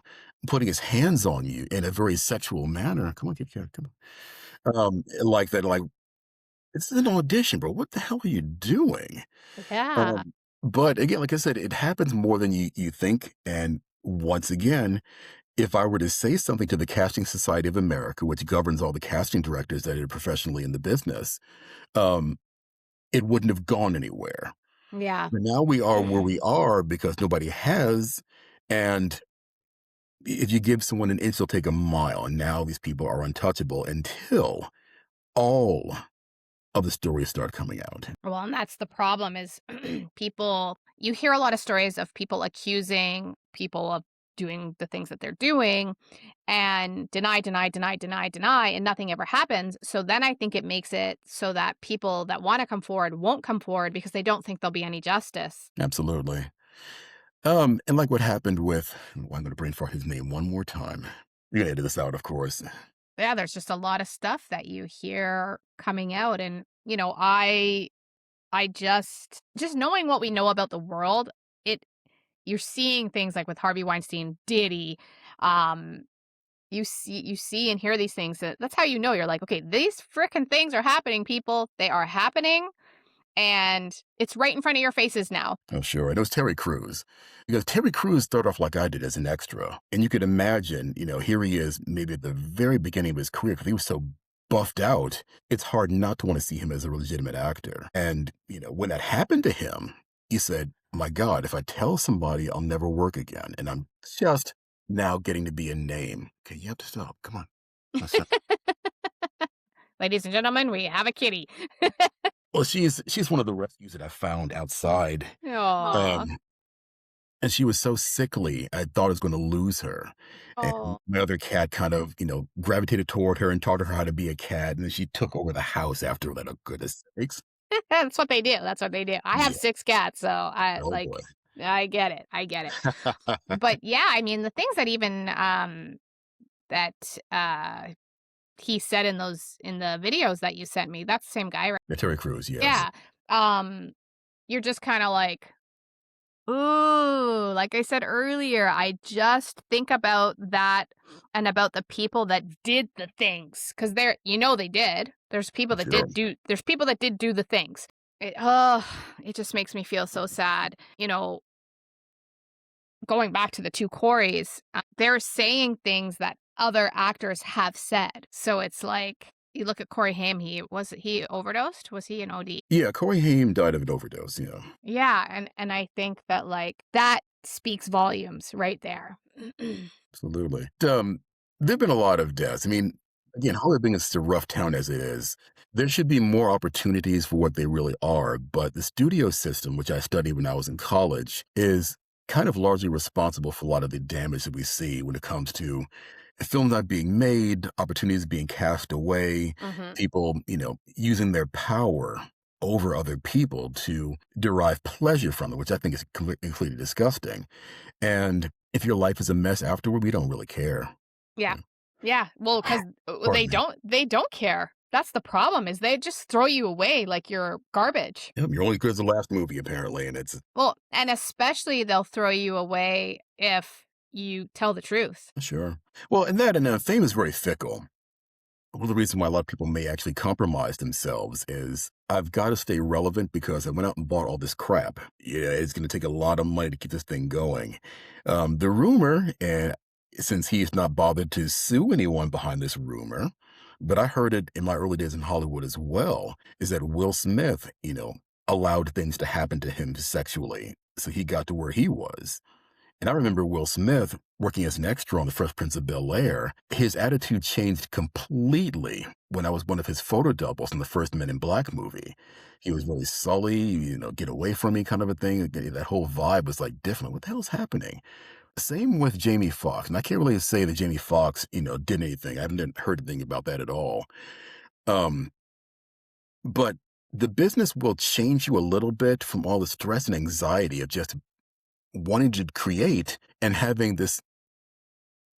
S2: putting his hands on you in a very sexual manner. Come on, Kit Kat, come on. Like that, like, "This is an audition, bro. What the hell are you doing?"
S1: Yeah.
S2: Um, but again, like I said, it happens more than you think, and once again, if I were to say something to the Casting Society of America, which governs all the casting directors that are professionally in the business, um, it wouldn't have gone anywhere.
S1: Yeah.
S2: But now we are where we are because nobody has, and if you give someone an inch, they'll take a mile, and now these people are untouchable until all of the stories start coming out.
S1: Well, and that's the problem is people you hear a lot of stories of people accusing people of doing the things that they're doing and deny, deny, deny, deny, deny, and nothing ever happens. So then I think it makes it so that people that want to come forward won't come forward because they don't think there'll be any justice.
S2: Absolutely. And like what happened with, well, I'm going to brain fart his name one more time. You're going to edit this out, of course.
S1: Yeah, there's just a lot of stuff that you hear coming out and I just knowing what we know about the world, it you're seeing things like with Harvey Weinstein, Diddy, um, you see and hear these things that's how you know you're like, "Okay, these frickin' things are happening, people. They are happening, and it's right in front of your faces now."
S2: Oh, sure. And it was Terry Crews. Because Terry Crews started off like I did as an extra. And you could imagine, here he is, maybe at the very beginning of his career, because he was so buffed out. It's hard not to want to see him as a legitimate actor. And, when that happened to him, he said, my God, if I tell somebody, I'll never work again. And I'm just now getting to be a name. Okay, you have to stop. Come on. Let's not-
S1: Ladies and gentlemen, we have a kitty.
S2: Well, she's one of the rescues that I found outside.
S1: Aw.
S2: Um, And she was so sickly, I thought I was gonna lose her. And
S1: Oh.
S2: my other cat kind of, gravitated toward her and taught her how to be a cat, and then she took over the house after that. Oh, goodness sakes.
S1: That's what they do, that's what they do. I have
S2: Yeah.
S1: 6 cats, so I
S2: Oh,
S1: like
S2: boy.
S1: I get it, I get it. But, yeah, I mean, the things that even, that, he said in the videos that you sent me, that's the same guy, right?
S2: Yeah, Terry Crews, yes.
S1: Yeah, um, you're just kinda like, "Ooh," like I said earlier, I just think about that and about the people that did the things, because 'cause they did.
S2: Sure.
S1: There's people that did do the things. It just makes me feel so sad, going back to the 2 Coreys, they're saying things that other actors have said. So it's like, you look at Corey Haim, he overdosed? Was he an OD?
S2: Yeah, Corey Haim died of an overdose, yeah.
S1: Yeah, and I think that, like, that speaks volumes right there.
S2: Absolutely. There've been a lot of deaths. I mean, again, Hollywood being such a rough town as it is, there should be more opportunities for what they really are. But the studio system, which I studied when I was in college, is kind of largely responsible for a lot of the damage that we see when it comes to films not being made, opportunities being cast away,
S1: Mhm.
S2: people, using their power over other people to derive pleasure from it, which I think is completely disgusting. And if your life is a mess afterward, we don't really care.
S1: Yeah.
S2: Yeah.
S1: Yeah, well, 'cause,
S2: Pardon me.
S1: they don't care. That's the problem is they just throw you away like you're garbage.
S2: Yep, you're only good as the last movie, apparently, and it's
S1: Well, and especially they'll throw you away if you tell the truth.
S2: sure. Well, and fame is very fickle. One of the reasons why a lot of people may actually compromise themselves is I've got to stay relevant because I went out and bought all this crap. Yeah, it's going to take a lot of money to keep this thing going. The rumor, and since he's not bothered to sue anyone behind this rumor, but I heard it in my early days in Hollywood as well, is that Will Smith, allowed things to happen to him sexually. So he got to where he was. And I remember Will Smith working as an extra on The Fresh Prince of Bel-Air. His attitude changed completely when I was one of his photo doubles in the first Men in Black movie. He was really sully, get away from me kind of a thing. That whole vibe was like different. What the hell's happening? Same with Jamie Foxx. And I can't really say that Jamie Foxx, did anything. I haven't heard anything about that at all. Um, but the business will change you a little bit from all the stress and anxiety of just wanting to create and having this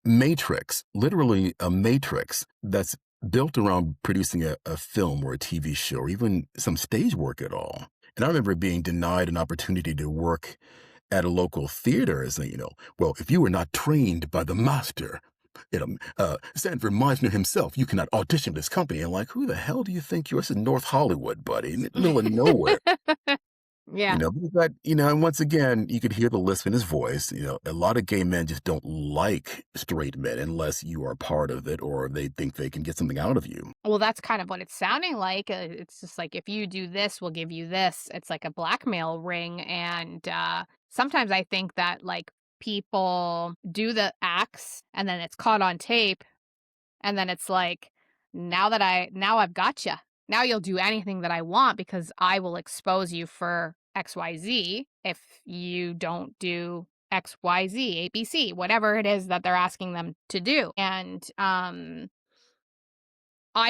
S2: matrix, literally a matrix that's built around producing a film or a TV show or even some stage work at all. And I remember being denied an opportunity to work at a local theater as well, if you were not trained by the master, Sanford Meisner himself, you cannot audition this company. And like, who the hell do you think you are? This is North Hollywood, buddy, in the middle of nowhere.
S1: Yeah.
S2: But and once again, you could hear the lisp in his voice. A lot of gay men just don't like straight men unless you are part of it or they think they can get something out of you.
S1: Well, that's kind of what it's sounding like. It's just like, if you do this, we'll give you this. It's like a blackmail ring. And sometimes I think that, like, people do the acts and then it's caught on tape. And then it's like, now I've got you. Now you'll do anything that I want because I will expose you for XYZ if you don't do XYZ, ABC, whatever it is that they're asking them to do. And I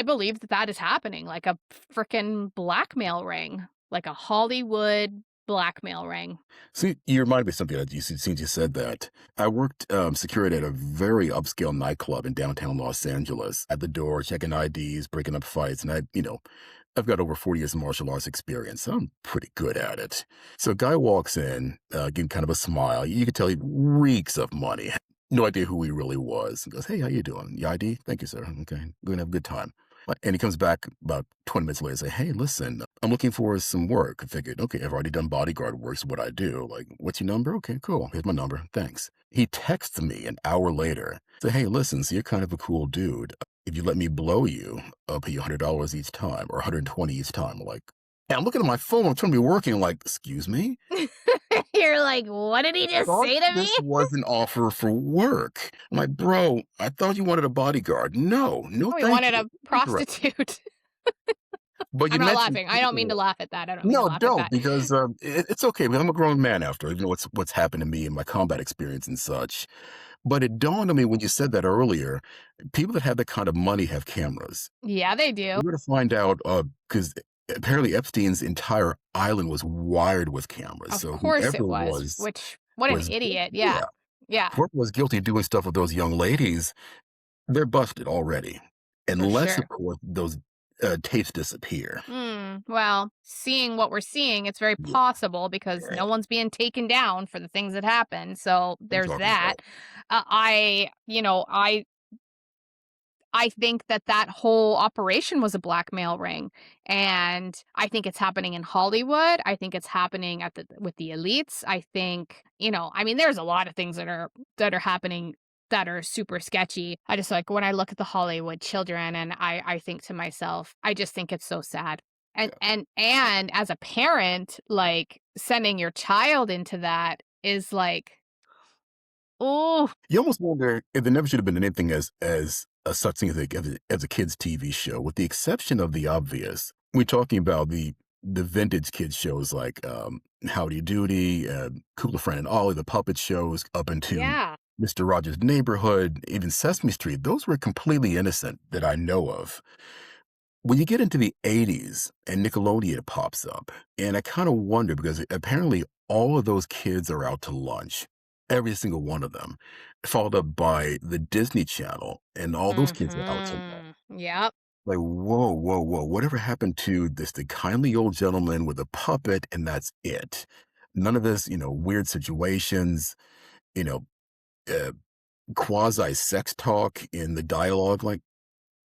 S1: believe that that is happening, like a freaking blackmail ring, like a Hollywood blackmail ring.
S2: See, you remind me of something that since you said that. I worked security at a very upscale nightclub in downtown Los Angeles. At the door, checking IDs, breaking up fights, and I've got over 40 years of martial arts experience, so I'm pretty good at it. So a guy walks in, giving kind of a smile. You could tell he reeks of money. No idea who he really was. He goes, "Hey, how you doing? Your ID? Thank you, sir. Okay, we're gonna have a good time." And he comes back about 20 minutes later and say, "Hey, listen, I'm looking for some work." I figured, okay, I've already done bodyguard work, so what I do. Like, what's your number? Okay, cool. Here's my number. Thanks. He texts me an hour later. Say, "Hey, listen, so you're kind of a cool dude. If you let me blow you, I'll pay you $100 each time or 120 each time." Like, and I'm looking at my phone. I'm trying to be working. Like, excuse me?
S1: You're like, "What did he just
S2: Thought
S1: say to me?"
S2: this was an offer for work. I'm like, bro, I thought you wanted a bodyguard. No, no,
S1: Oh, he
S2: thank
S1: wanted
S2: you.
S1: a
S2: Incorrect.
S1: prostitute.
S2: But you
S1: I'm not
S2: mentioned
S1: laughing. I don't mean to laugh at that. I don't mean to
S2: no,
S1: laugh at
S2: don't
S1: that.
S2: because it's okay. But I'm a grown man after you know what's happened to me in my combat experience and such. But it dawned on me when you said that earlier. People that have that kind of money have cameras.
S1: Yeah, they do.
S2: We're going to find out because apparently Epstein's entire island was wired with cameras.
S1: Of
S2: So
S1: course
S2: whoever
S1: it was, which what an
S2: was
S1: idiot, yeah.
S2: yeah,
S1: Yeah,
S2: whoever was guilty of doing stuff with those young ladies, they're busted already.
S1: for
S2: Unless, of
S1: sure.
S2: course, those tapes disappear.
S1: Well, seeing what we're seeing, it's very
S2: Yeah,
S1: possible because no
S2: right.
S1: one's being taken down for the things that happen, so
S2: I'm
S1: there's
S2: talking
S1: that.
S2: about.
S1: I think that that whole operation was a blackmail ring, and I think it's happening in Hollywood. I think it's happening at the with the elites. I think, I mean, there's a lot of things that are happening that are super sketchy. I just like when I look at the Hollywood children and I think to myself, I just think it's so sad. And
S2: Yeah.
S1: and as a parent, like sending your child into that is like, oh,
S2: You almost wonder if there never should have been anything as a such thing as a kids' TV show, with the exception of the obvious. We're talking about the vintage kids shows like Howdy Doody, Kugler Fran and Ollie, the puppet shows, up into
S1: yeah.
S2: Mister Rogers' Neighborhood, even Sesame Street. Those were completely innocent that I know of. When you get into the 80s and Nickelodeon pops up, and I kind of wonder because apparently all of those kids are out to lunch, every single one of them, followed up by the Disney Channel, and all those kids are out to lunch.
S1: Mhm. Yep.
S2: Like, whoa, whoa, whoa, whatever happened to this, the kindly old gentleman with a puppet, and that's it? None of this, weird situations, you know, uh, quasi sex talk in the dialogue. Like,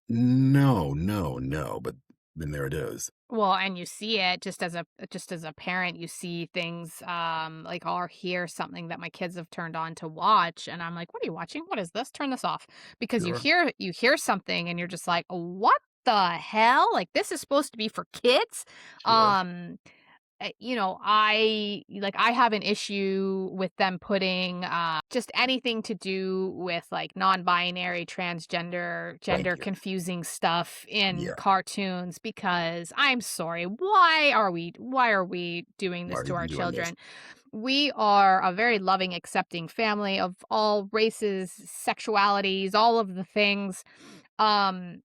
S2: no, no, no. But then there it is.
S1: Well, and you see it just as a parent, you see things, like, or hear something that my kids have turned on to watch, and I'm like, "What are you watching? What is this? Turn this off." Because
S2: Sure,
S1: you hear something and you're just like, "What the hell? Like, this is supposed to be for kids?"
S2: sure.
S1: Um I have an issue with them putting just anything to do with like non-binary, transgender,
S2: Thank
S1: gender
S2: you.
S1: confusing stuff in
S2: Yeah.
S1: cartoons because I'm sorry, why are we doing
S2: Why
S1: this
S2: are
S1: to our
S2: you doing this?
S1: children? We are a very loving, accepting family of all races, sexualities, all of the things. Um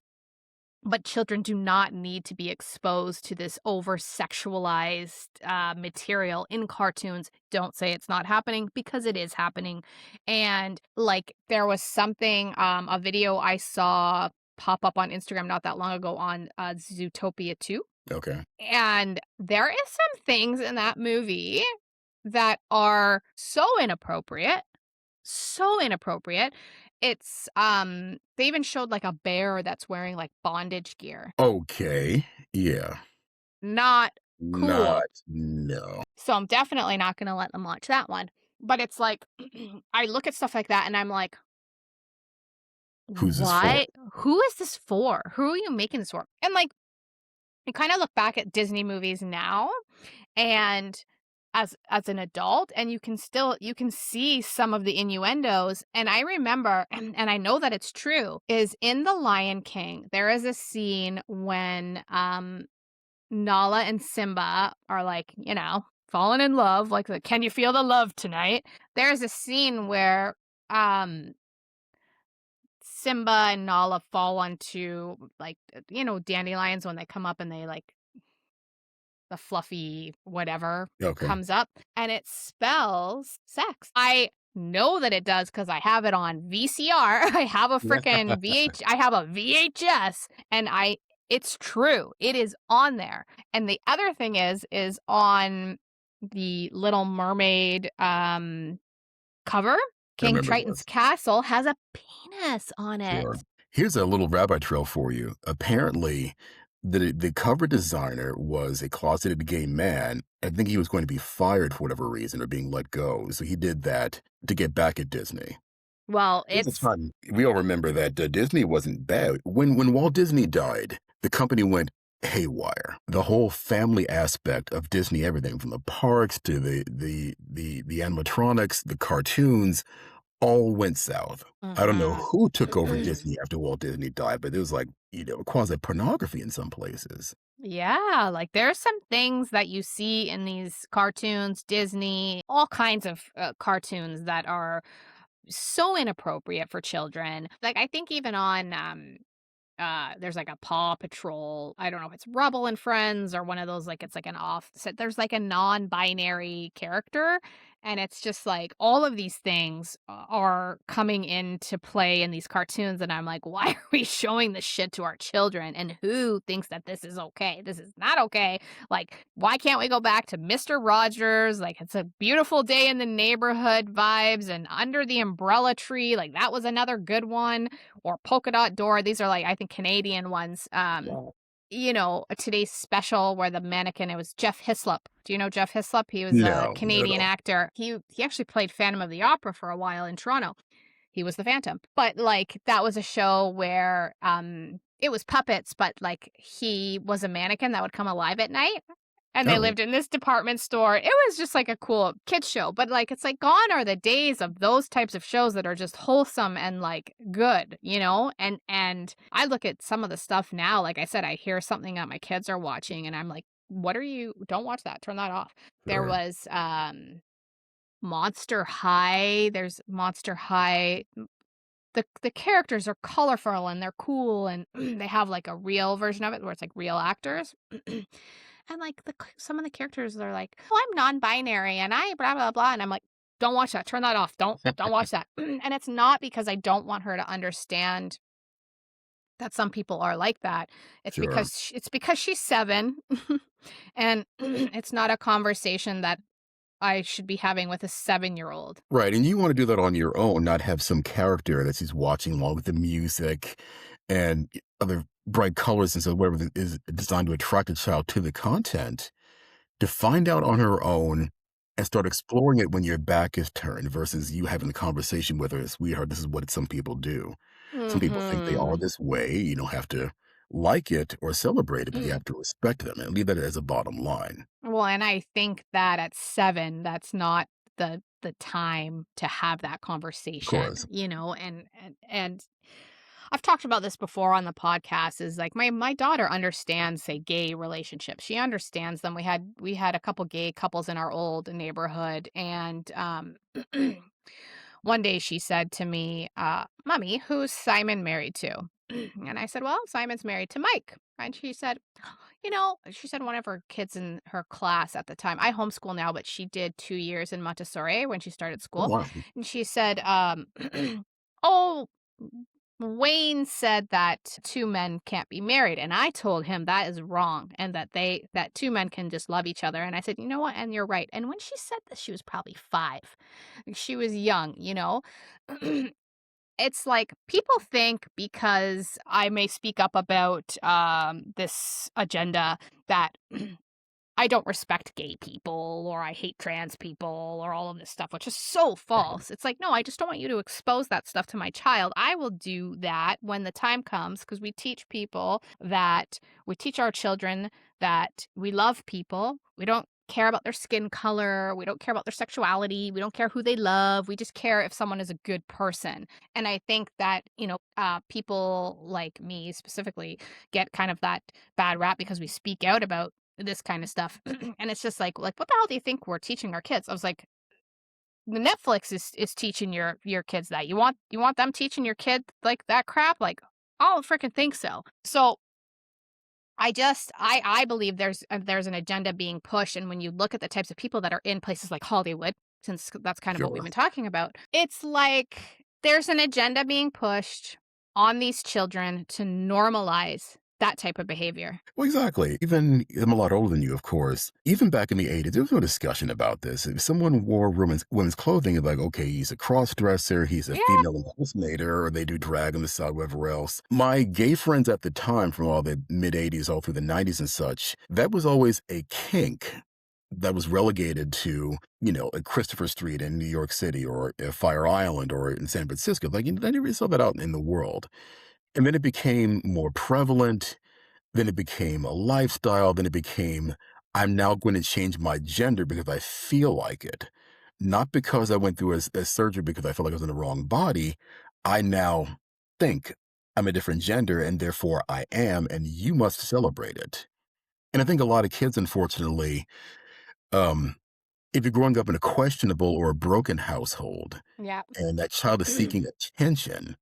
S1: but children do not need to be exposed to this over sexualized material in cartoons. Don't say it's not happening because it is happening. And like there was something, a video I saw pop up on Instagram not that long ago on Zootopia 2.
S2: Okay.
S1: And there is some things in that movie that are so inappropriate. They even showed, like, a bear that's wearing, like, bondage gear.
S2: Okay. Yeah.
S1: Not cool.
S2: Not no.
S1: So I'm definitely not gonna let them watch that one. But it's like, I look at stuff like that and I'm like,
S2: Who's this for?
S1: "What? Who is this for? Who are you making this for?" And, like, I kinda look back at Disney movies now and as an adult, and you can see some of the innuendos, and I remember and I know that it's true, is in The Lion King, there is a scene when, Nala and Simba are, like, falling in love, like, the "Can you feel the love tonight?" There's a scene where, um, Simba and Nala fall onto, like, dandelions when they come up and they, like the fluffy whatever
S2: Okay.
S1: comes up, and it spells sex. I know that it does because I have it on VCR. I have a VHS, and it's true. It is on there. And the other thing is on the Little Mermaid, cover,
S2: I
S1: King
S2: remember
S1: Triton's
S2: those.
S1: castle has a penis on
S2: Sure.
S1: it.
S2: Here's a little rabbit trail for you. Apparently, the cover designer was a closeted gay man. I think he was going to be fired for whatever reason or being let go. So he did that to get back at Disney.
S1: Well,
S2: There's a
S1: it's
S2: time we all remember that Disney wasn't bad. When Walt Disney died, the company went haywire. The whole family aspect of Disney, everything from the parks to the animatronics, the cartoons, all went south. I don't know
S1: Mhm.
S2: who took over Disney after Walt Disney died, but it was like, quasi pornography in some places.
S1: Yeah, like there's some things that you see in these cartoons, Disney, all kinds of cartoons that are so inappropriate for children. Like I think even on there's like a Paw Patrol. I don't know if it's Rubble and Friends or one of those, like it's like an offset. There's like a non-binary character, and it's just like all of these things are coming into play in these cartoons, and I'm like, why are we showing this shit to our children? And who thinks that this is okay? This is not okay. Like, why can't we go back to Mr. Rogers? Like, it's a beautiful day in the neighborhood vibes and under the umbrella tree. Like, that was another good one. Or Polka Dot Door. These are like, I think, Canadian ones.
S2: Wow.
S1: Today's special where the mannequin, it was Jeff Hislop. Do you know Jeff Hislop? He was a
S2: No, not at
S1: Canadian
S2: all.
S1: actor. He actually played Phantom of the Opera for a while in Toronto. He was the Phantom. But, like, that was a show where, it was puppets, but, like, he was a mannequin that would come alive at night, and they
S2: Oh,
S1: lived in this department store. It was just, like, a cool kids show, but, like, it's like, gone are the days of those types of shows that are just wholesome and, like, good, you know? And I look at some of the stuff now, like I said, I hear something that my kids are watching, and I'm like, "What are you don't watch that, turn that off." There
S2: sure.
S1: was, Monster High. There's Monster High. The characters are colorful and they're cool and they have, like, a real version of it where it's, like, real actors. And, like, some of the characters are like, "Oh, I'm non-binary and I blah, blah, blah," and I'm like, "Don't watch that, turn that off, don't watch that." And it's not because I don't want her to understand that some people are like that.
S2: Sure.
S1: It's because she's 7, and it's not a conversation that I should be having with a 7-year-old.
S2: Right, and you wanna do that on your own, not have some character that she's watching along with the music and other bright colors and so whatever that is designed to attract a child to the content, to find out on her own and start exploring it when your back is turned versus you having a conversation with her, "Sweetheart, this is what some people do. Some people think they are
S1: Mhm.
S2: this way, you don't have to like it or celebrate it, but you have to respect them," and leave that as a bottom line.
S1: Well, and I think that at 7, that's not the time to have that
S2: Of
S1: conversation,
S2: course.
S1: and I've talked about this before on the podcast, is like my daughter understands, say, gay relationships. She understands them. We had a couple gay couples in our old neighborhood, and, one day she said to me, "Mommy, who's Simon married to?" And I said, "Well, Simon's married to Mike." And she said, she said one of her kids in her class at the time, I homeschool now, but she did 2 years in Montessori when she started
S2: Oh,
S1: school.
S2: wow.
S1: And she said, "Oh, Wayne said that 2 men can't be married." And I told him that is wrong and that 2 men can just love each other. And I said, "You know what? And you're right." And when she said this, she was probably 5. She was young, you know? It's like people think because I may speak up about, this agenda that I don't respect gay people or I hate trans people or all of this stuff, which is so false. It's like, no, I just don't want you to expose that stuff to my child. I will do that when the time comes because we teach our children that we love people. We don't care about their skin color. We don't care about their sexuality. We don't care who they love. We just care if someone is a good person. And I think that, people like me specifically get kind of that bad rap because we speak out about this kind of stuff. And it's just like, what the hell do you think we're teaching our kids? I was like, the Netflix is teaching your kids that. You want them teaching your kid like that crap? Like, I don't freaking think so. So I believe there's an agenda being pushed, and when you look at the types of people that are in places like Hollywood, since that's kind of what we've
S2: Sure.
S1: been talking about, it's like there's an agenda being pushed on these children to normalize that type of behavior.
S2: Well, exactly. Even I'm a lot older than you, of course. Even back in the 80s, there was no discussion about this. If someone wore women's clothing, it's like, okay, he's a cross dresser, he's a
S1: Yeah.
S2: female impersonator, or they do drag on the side, whatever else. My gay friends at the time, from all the mid 80s all through the 90s and such, that was always a kink that was relegated to, a Christopher Street in New York City or a Fire Island or in San Francisco. Like, I never really saw that out in the world. And then it became more prevalent, then it became a lifestyle. Then it became, I'm now going to change my gender because I feel like it. Not because I went through a surgery because I felt like I was in the wrong body. I now think I'm a different gender and therefore I am, and you must celebrate it. And I think a lot of kids, unfortunately, um, if you're growing up in a questionable or a broken household
S1: Yeah.
S2: and that child is seeking attention,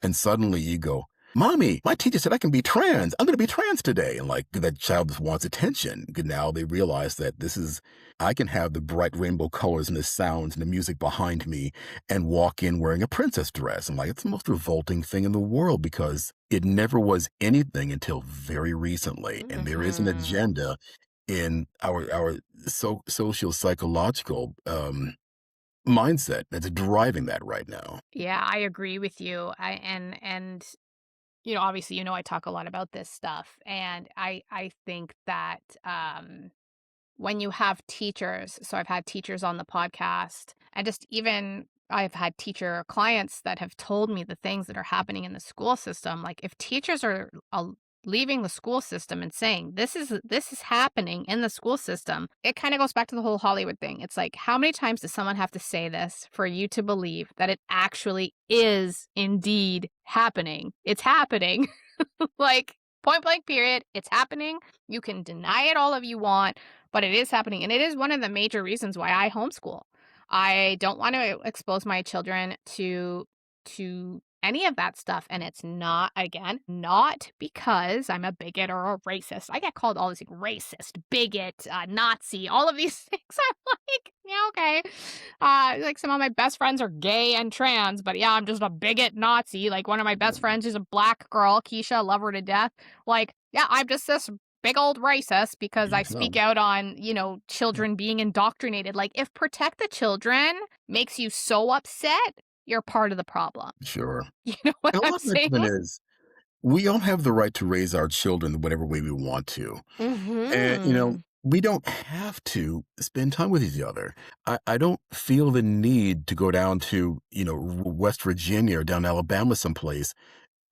S2: and suddenly you go, Mommy, my teacher said I can be trans. I'm going to be trans today. And like that child just wants attention. Now they realize that I can have the bright rainbow colors and the sounds and the music behind me and walk in wearing a princess dress. I'm like, it's the most revolting thing in the world because it never was anything until very recently. And there is an
S1: Mhm.
S2: agenda in our social psychological mindset that's driving that right now.
S1: Yeah, I agree with you. Obviously, I talk a lot about this stuff, and I think that when you have teachers, so I've had teachers on the podcast, and just even I've had teacher clients that have told me the things that are happening in the school system. Like if teachers are leaving the school system and saying this is happening in the school system, it kind of goes back to the whole Hollywood thing. It's like how many times does someone have to say this for you to believe that it actually is indeed happening? It's happening. Like, point blank period, it's happening. You can deny it all of you want, but it is happening, and it is one of the major reasons why I homeschool. I don't want to expose my children to any of that stuff, and it's not, again, not because I'm a bigot or a racist. I get called all these racist, bigot, Nazi, all of these things. I'm like, yeah, okay. Like some of my best friends are gay and trans, but yeah, I'm just a bigot Nazi. Like one of my best friends is a black girl, Keisha, love her to death. Like, yeah, I'm just this big old racist because I
S2: No,
S1: speak out on, children being indoctrinated. Like if protect the children makes you so upset, you're part of the problem.
S2: sure.
S1: You know what
S2: And a
S1: I'm
S2: lot of it
S1: saying?
S2: even is we all have the right to raise our children whatever way we want to. And,
S1: Mhm.
S2: we don't have to spend time with each other. I don't feel the need to go down to, West Virginia or down Alabama someplace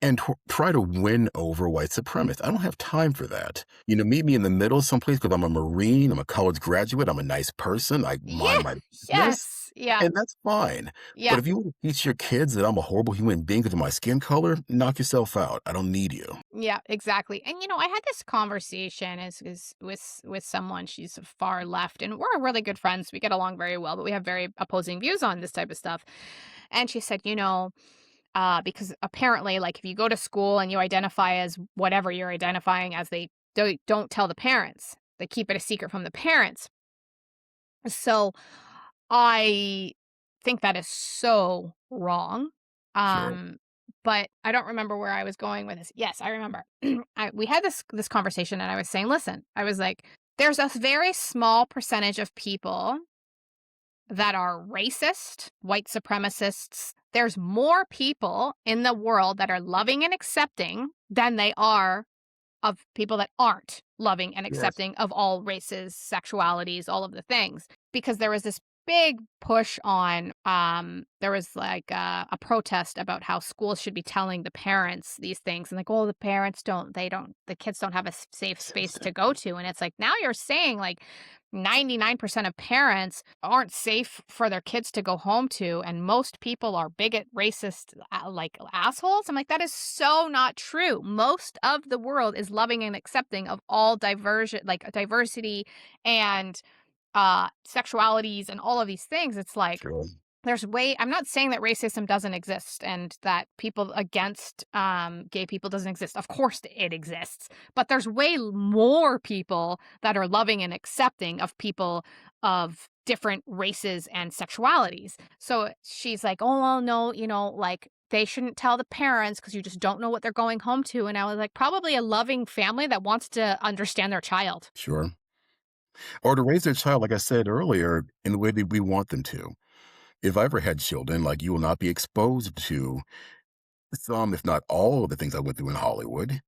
S2: and try to win over white supremacists. I don't have time for that. Meet me in the middle someplace because I'm a Marine, I'm a college graduate, I'm a nice person, I mind
S1: Yeah.
S2: my business,
S1: Yes. Yeah.
S2: and that's fine. But
S1: Yeah.
S2: if you want to teach your kids that I'm a horrible human being because of my skin color, knock yourself out. I don't need you.
S1: Yeah, exactly. And I had this conversation is with someone. She's far left, and we're really good friends. We get along very well, but we have very opposing views on this type of stuff. And she said, because apparently, like, if you go to school and you identify as whatever you're identifying as, they don't tell the parents. They keep it a secret from the parents. So I think that is so wrong.
S2: Sure.
S1: Um, but I don't remember where I was going with this. Yes, I remember. We had this conversation, and I was saying, listen, I was like, there's a very small percentage of people that are racist, white supremacists. There's more people in the world that are loving and accepting than they are of people that aren't loving and
S2: Yes.
S1: accepting of all races, sexualities, all of the things. Because there was this big push on there was like a protest about how schools should be telling the parents these things, and like, oh, the parents don't they don't the kids don't have a safe space to go to. And it's like, now you're saying like 99% of parents aren't safe for their kids to go home to, and most people are bigot, racist, like assholes. I'm like, that is so not true. Most of the world is loving and accepting of all diversion, like diversity and sexualities and all of these things. It's like
S2: Sure.
S1: I'm not saying that racism doesn't exist and that people against gay people doesn't exist. Of course it exists, but there's way more people that are loving and accepting of people of different races and sexualities. So she's like, oh well, no, like they shouldn't tell the parents because you just don't know what they're going home to. And I was like, probably a loving family that wants to understand their child.
S2: Sure. Or to raise their child, like I said earlier, in the way that we want them to. If I ever had children, like you will not be exposed to some, if not all, of the things I went through in Hollywood.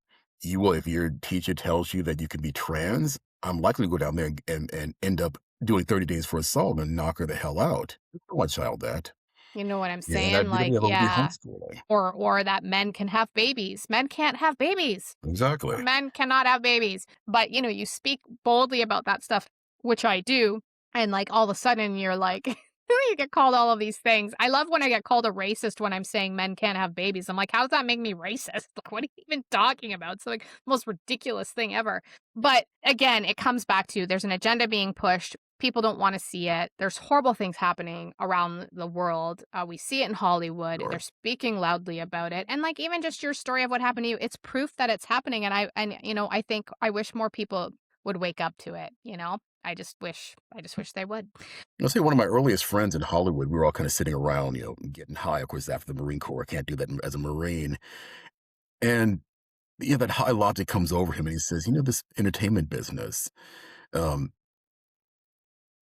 S2: You will, if your teacher tells you that you can be trans, I'm likely to go down there and end up doing 30 days for assault and knock her the hell out. I don't want child that.
S1: You know what I'm
S2: Yeah, and
S1: saying?
S2: I'd be
S1: Like,
S2: able to be
S1: yeah.
S2: homeschooling.
S1: Or that men can have babies. Men can't have babies.
S2: Exactly.
S1: Men cannot have babies. But, you speak boldly about that stuff, which I do, and, like, all of a sudden you're like, You get called all of these things. I love when I get called a racist when I'm saying men can't have babies. I'm like, how does that make me racist? Like, what are you even talking about? It's like the most ridiculous thing ever. But again, it comes back to there's an agenda being pushed. People don't want to see it. There's horrible things happening around the world. We see it in Hollywood. They're
S2: Sure.
S1: speaking loudly about it. And like even just your story of what happened to you, it's proof that it's happening. And I think I wish more people would wake up to it. I just wish they would.
S2: I'll say one of my earliest friends in Hollywood, we were all kind of sitting around, getting high. Of course, after the Marine Corps, I can't do that as a Marine. And that high logic comes over him, and he says, this entertainment business, um,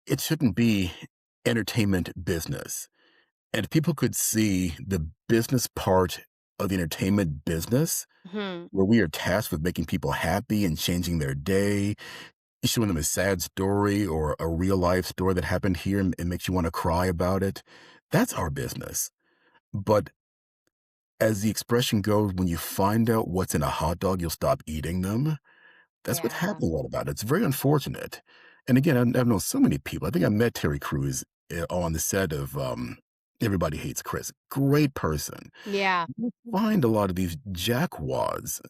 S2: it shouldn't be entertainment business. And if people could see the business part of the entertainment business,
S1: Mhm.
S2: where we are tasked with making people happy and changing their day, showing them a sad story or a real life story that happened here and makes you want to cry about it, that's our business. But as the expression goes, when you find out what's in a hot dog, you'll stop eating them. That's what's
S1: Yeah.
S2: happening a lot about it. It's very unfortunate. And again, I've known so many people. I think I met Terry Crews on the set of Everybody Hates Chris. Great person.
S1: Yeah.
S2: You find a lot of these jackwads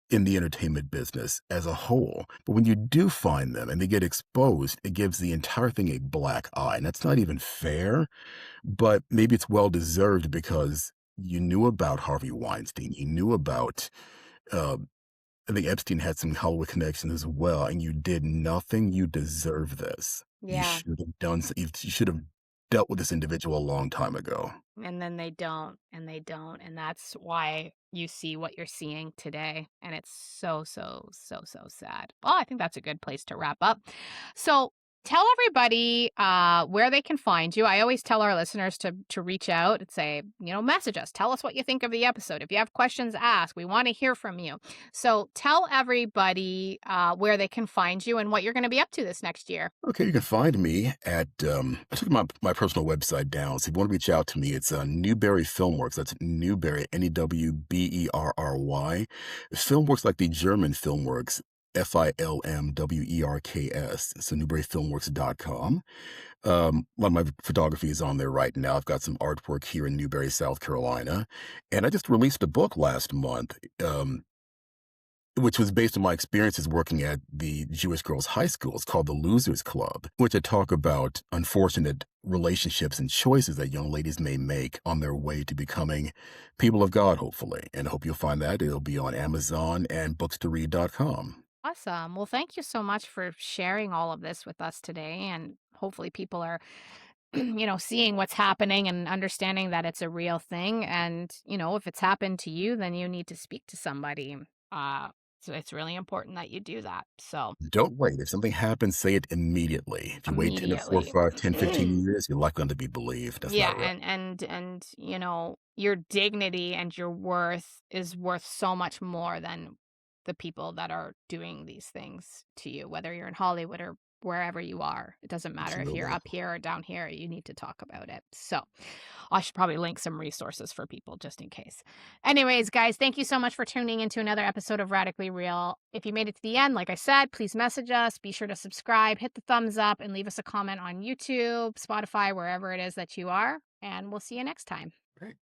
S2: in the entertainment business as a whole. But when you do find them and they get exposed, it gives the entire thing a black eye. And that's not even fair, but maybe it's well deserved because you knew about Harvey Weinstein. You knew about, uh, I think Epstein had some Hollywood connections as well, and you did nothing. You deserve this. You
S1: Yeah.
S2: should have done, you should have dealt with this individual a long time ago.
S1: And then they don't, and they don't, and that's why you see what you're seeing today, and it's so, so, so, so sad. Well, I think that's a good place to wrap up. So, tell everybody, where they can find you. I always tell our listeners to reach out and say, message us. Tell us what you think of the episode. If you have questions, ask. We wanna hear from you. So, tell everybody, where they can find you and what you're gonna be up to this next year.
S2: Okay, you can find me at, I took my personal website down. So if you want to reach out to me, it's Newberry Filmworks. That's Newberry, Newberry. Filmworks like the German Filmworks, Filmwerks. So newberryfilmworks.com. A lot of my photography is on there right now. I've got some artwork here in Newberry, South Carolina. And I just released a book last month. Which was based on my experiences working at the Jewish girls' high school. It's called the Losers Club, which I talk about unfortunate relationships and choices that young ladies may make on their way to becoming people of God, hopefully. And I hope you'll find that. It'll be on Amazon and bookstoread.com.
S1: Awesome. Well, thank you so much for sharing all of this with us today, and hopefully people are seeing what's happening and understanding that it's a real thing. And, if it's happened to you, then you need to speak to somebody. So it's really important that you do that. So
S2: Don't wait. If something happens, say it immediately. If you wait 10 to 4,
S1: immediately.
S2: 5, 10, 15 years, you're likely going to be believed. That's
S1: Yeah,
S2: not right.
S1: and your dignity and your worth is worth so much more than the people that are doing these things to you, whether you're in Hollywood or wherever you are. It doesn't matter if you're
S2: Absolutely.
S1: up here or down here, you need to talk about it. So, I should probably link some resources for people just in case. Anyways, guys, thank you so much for tuning into another episode of Radically Real. If you made it to the end, like I said, please message us. Be sure to subscribe, hit the thumbs up, and leave us a comment on YouTube, Spotify, wherever it is that you are. And we'll see you next time.
S2: Great.